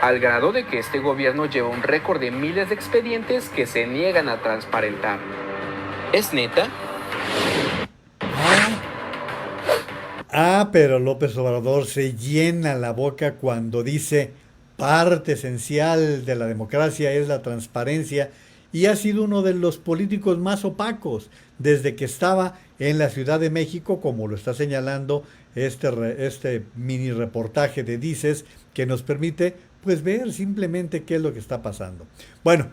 al grado de que este gobierno lleva un récord de miles de expedientes que se niegan a transparentar. ¿Es neta? Pero López Obrador se llena la boca cuando dice parte esencial de la democracia es la transparencia, y ha sido uno de los políticos más opacos desde que estaba en la Ciudad de México, como lo está señalando este mini reportaje de Dices, que nos permite pues ver simplemente qué es lo que está pasando. Bueno,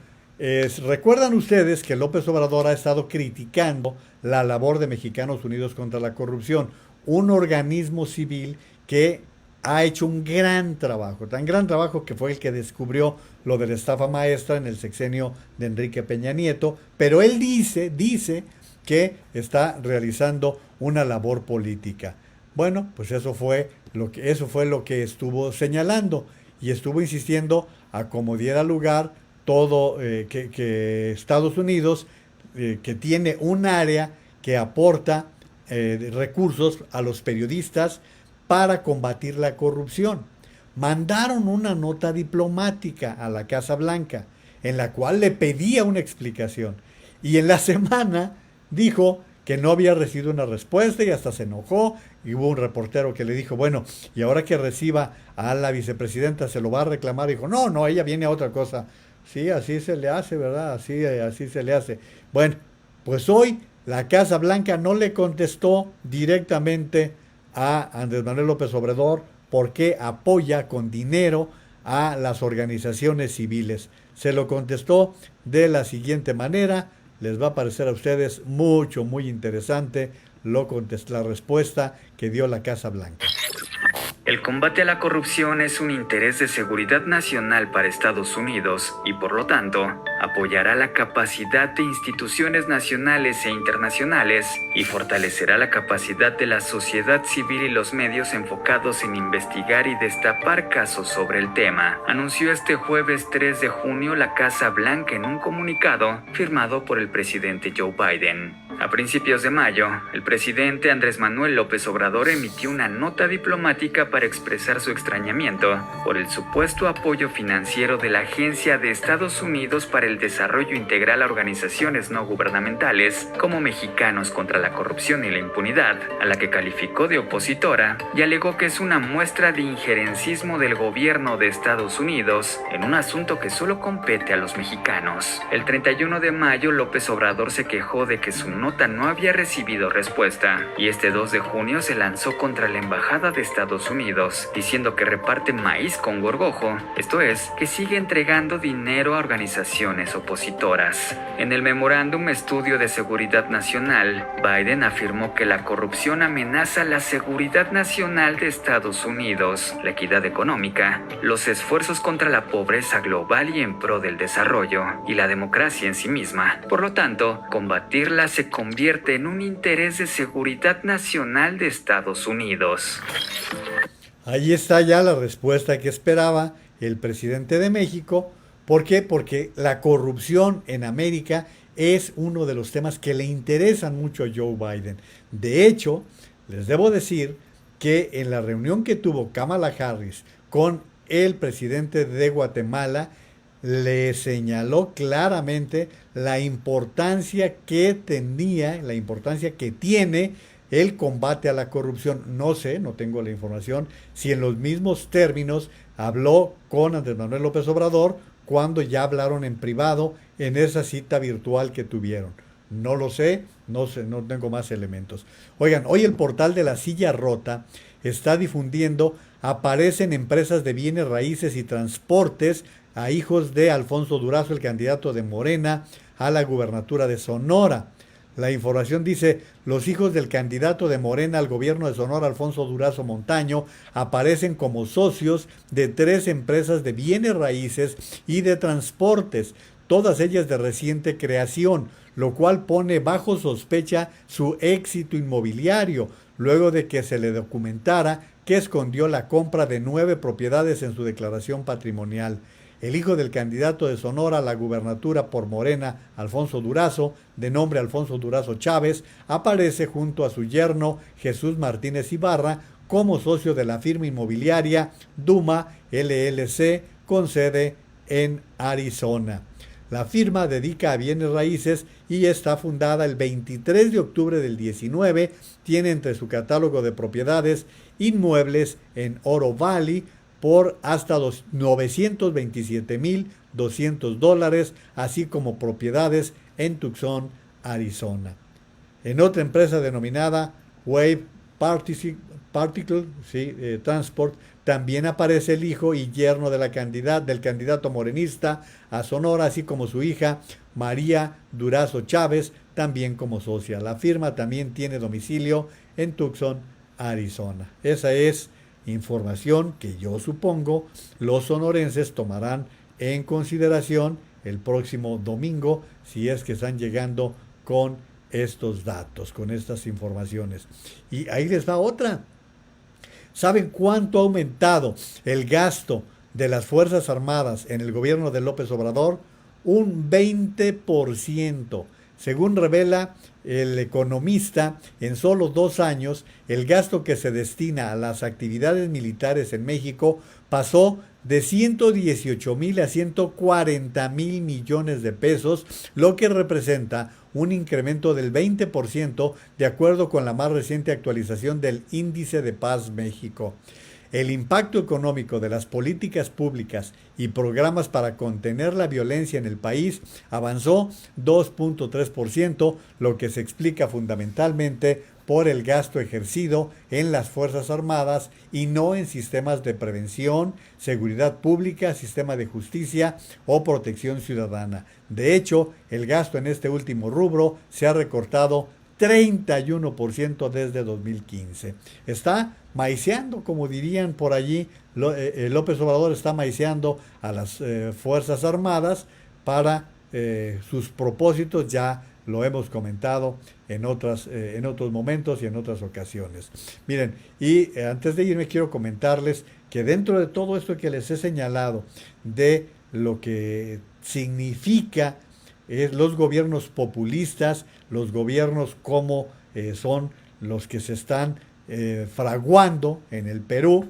recuerdan ustedes que López Obrador ha estado criticando la labor de Mexicanos Unidos contra la Corrupción, un organismo civil que ha hecho un gran trabajo, tan gran trabajo que fue el que descubrió lo de la estafa maestra en el sexenio de Enrique Peña Nieto, pero él dice que está realizando una labor política. Bueno, pues eso fue lo que estuvo señalando, y estuvo insistiendo a como diera lugar todo que Estados Unidos, que tiene un área que aporta recursos a los periodistas para combatir la corrupción. Mandaron una nota diplomática a la Casa Blanca en la cual le pedía una explicación, y en la semana dijo que no había recibido una respuesta y hasta se enojó, y hubo un reportero que le dijo, bueno, y ahora que reciba a la vicepresidenta se lo va a reclamar. Dijo, no, ella viene a otra cosa. Sí, así se le hace, ¿verdad? Así se le hace. Bueno, pues hoy la Casa Blanca no le contestó directamente a Andrés Manuel López Obrador por qué apoya con dinero a las organizaciones civiles. Se lo contestó de la siguiente manera. Les va a parecer a ustedes muy interesante la respuesta que dio la Casa Blanca. El combate a la corrupción es un interés de seguridad nacional para Estados Unidos y, por lo tanto, apoyará la capacidad de instituciones nacionales e internacionales y fortalecerá la capacidad de la sociedad civil y los medios enfocados en investigar y destapar casos sobre el tema, anunció este jueves 3 de junio la Casa Blanca en un comunicado firmado por el presidente Joe Biden. A principios de mayo, el presidente Andrés Manuel López Obrador emitió una nota diplomática para expresar su extrañamiento por el supuesto apoyo financiero de la Agencia de Estados Unidos para el Desarrollo Integral a organizaciones no gubernamentales como Mexicanos contra la Corrupción y la Impunidad, a la que calificó de opositora y alegó que es una muestra de injerencismo del gobierno de Estados Unidos en un asunto que solo compete a los mexicanos. El 31 de mayo, López Obrador se quejó de que su nota no había recibido respuesta, y este 2 de junio se lanzó contra la Embajada de Estados Unidos, diciendo que reparte maíz con gorgojo, esto es, que sigue entregando dinero a organizaciones opositoras. En el memorándum Estudio de Seguridad Nacional, Biden afirmó que la corrupción amenaza la seguridad nacional de Estados Unidos, la equidad económica, los esfuerzos contra la pobreza global y en pro del desarrollo, y la democracia en sí misma. Por lo tanto, combatirla se convierte en un interés de seguridad nacional de Estados Unidos. Ahí está ya la respuesta que esperaba el presidente de México. ¿Por qué? Porque la corrupción en América es uno de los temas que le interesan mucho a Joe Biden. De hecho, les debo decir que en la reunión que tuvo Kamala Harris con el presidente de Guatemala, le señaló claramente la importancia que tenía, la importancia que tiene el combate a la corrupción. No sé, no tengo la información, si en los mismos términos habló con Andrés Manuel López Obrador cuando ya hablaron en privado en esa cita virtual que tuvieron. No lo sé, no tengo más elementos. Oigan, hoy el portal de La Silla Rota está difundiendo, aparecen empresas de bienes raíces y transportes a hijos de Alfonso Durazo, el candidato de Morena a la gubernatura de Sonora. La información dice, los hijos del candidato de Morena al gobierno de Sonora, Alfonso Durazo Montaño, aparecen como socios de 3 empresas de bienes raíces y de transportes, todas ellas de reciente creación, lo cual pone bajo sospecha su éxito inmobiliario, luego de que se le documentara que escondió la compra de 9 propiedades en su declaración patrimonial. El hijo del candidato de Sonora a la gubernatura por Morena, Alfonso Durazo, de nombre Alfonso Durazo Chávez, aparece junto a su yerno Jesús Martínez Ibarra como socio de la firma inmobiliaria Duma LLC con sede en Arizona. La firma dedica a bienes raíces y está fundada el 23 de octubre del 19. Tiene entre su catálogo de propiedades inmuebles en Oro Valley, por hasta $927,200, así como propiedades en Tucson, Arizona. En otra empresa denominada Wave Particle Transport, también aparece el hijo y yerno de del candidato morenista a Sonora, así como su hija María Durazo Chávez, también como socia. La firma también tiene domicilio en Tucson, Arizona. Esa es información que yo supongo los sonorenses tomarán en consideración el próximo domingo, si es que están llegando con estos datos, con estas informaciones. Y ahí les va otra. ¿Saben cuánto ha aumentado el gasto de las Fuerzas Armadas en el gobierno de López Obrador? Un 20%. Según revela el economista, en solo 2 años, el gasto que se destina a las actividades militares en México pasó de 118,000 a 140,000 millones de pesos, lo que representa un incremento del 20% de acuerdo con la más reciente actualización del Índice de Paz México. El impacto económico de las políticas públicas y programas para contener la violencia en el país avanzó 2.3%, lo que se explica fundamentalmente por el gasto ejercido en las Fuerzas Armadas y no en sistemas de prevención, seguridad pública, sistema de justicia o protección ciudadana. De hecho, el gasto en este último rubro se ha recortado 31% desde 2015. Está maiceando, como dirían por allí, López Obrador está maiceando a las Fuerzas Armadas para sus propósitos, ya lo hemos comentado en otros momentos y en otras ocasiones. Miren, y antes de irme quiero comentarles que dentro de todo esto que les he señalado, de lo que significa los gobiernos populistas, los gobiernos como son los que se están fraguando en el Perú.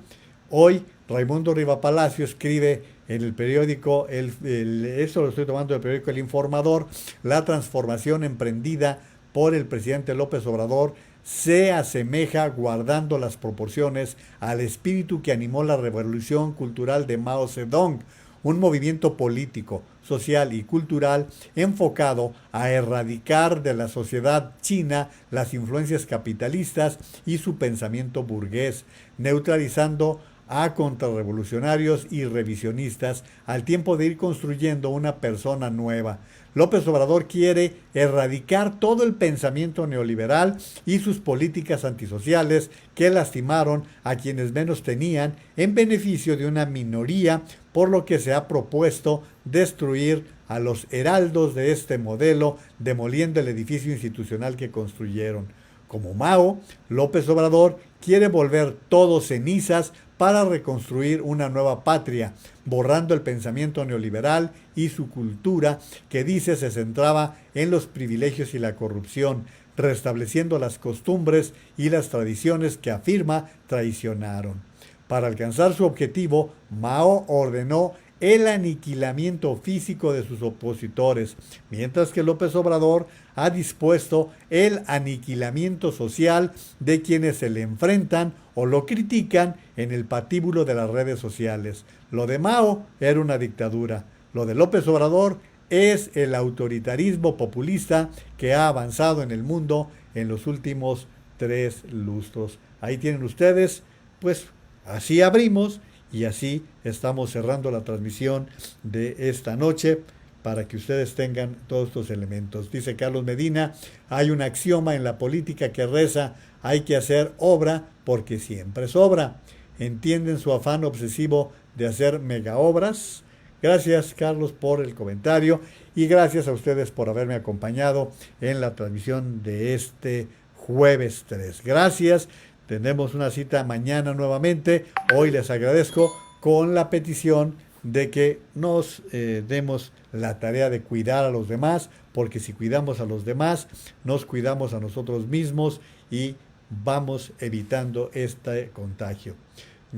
Hoy Raimundo Riva Palacio escribe en el periódico, esto lo estoy tomando del periódico El Informador: la transformación emprendida por el presidente López Obrador se asemeja, guardando las proporciones, al espíritu que animó la revolución cultural de Mao Zedong, un movimiento político, social y cultural enfocado a erradicar de la sociedad china las influencias capitalistas y su pensamiento burgués, neutralizando a contrarrevolucionarios y revisionistas al tiempo de ir construyendo una persona nueva. López Obrador quiere erradicar todo el pensamiento neoliberal y sus políticas antisociales que lastimaron a quienes menos tenían en beneficio de una minoría, por lo que se ha propuesto destruir a los heraldos de este modelo, demoliendo el edificio institucional que construyeron. Como Mao, López Obrador quiere volver todo cenizas para reconstruir una nueva patria, borrando el pensamiento neoliberal y su cultura que dice se centraba en los privilegios y la corrupción, restableciendo las costumbres y las tradiciones que afirma traicionaron. Para alcanzar su objetivo, Mao ordenó el aniquilamiento físico de sus opositores, mientras que López Obrador ha dispuesto el aniquilamiento social de quienes se le enfrentan o lo critican en el patíbulo de las redes sociales. Lo de Mao era una dictadura, lo de López Obrador es el autoritarismo populista que ha avanzado en el mundo en los últimos 3 lustros. Ahí tienen ustedes, pues así abrimos y así estamos cerrando la transmisión de esta noche para que ustedes tengan todos estos elementos. Dice Carlos Medina: hay un axioma en la política que reza: hay que hacer obra porque siempre sobra. ¿Entienden su afán obsesivo de hacer mega obras? Gracias, Carlos, por el comentario y gracias a ustedes por haberme acompañado en la transmisión de este jueves 3. Gracias. Tenemos una cita mañana nuevamente. Hoy les agradezco con la petición de que nos demos la tarea de cuidar a los demás, porque si cuidamos a los demás, nos cuidamos a nosotros mismos y vamos evitando este contagio.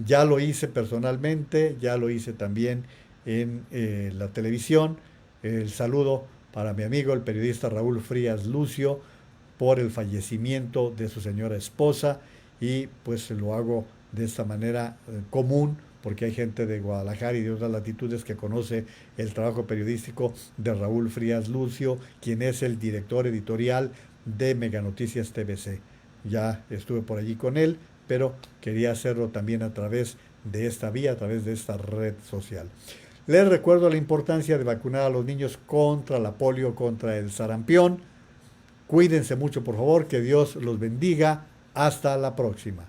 Ya lo hice personalmente, ya lo hice también en la televisión. El saludo para mi amigo, el periodista Raúl Frías Lucio, por el fallecimiento de su señora esposa. Y pues lo hago de esta manera común, porque hay gente de Guadalajara y de otras latitudes que conoce el trabajo periodístico de Raúl Frías Lucio, quien es el director editorial de Mega Noticias TVC. Ya estuve por allí con él, pero quería hacerlo también a través de esta vía, a través de esta red social. Les recuerdo la importancia de vacunar a los niños contra la polio, contra el sarampión. Cuídense mucho, por favor, que Dios los bendiga. Hasta la próxima.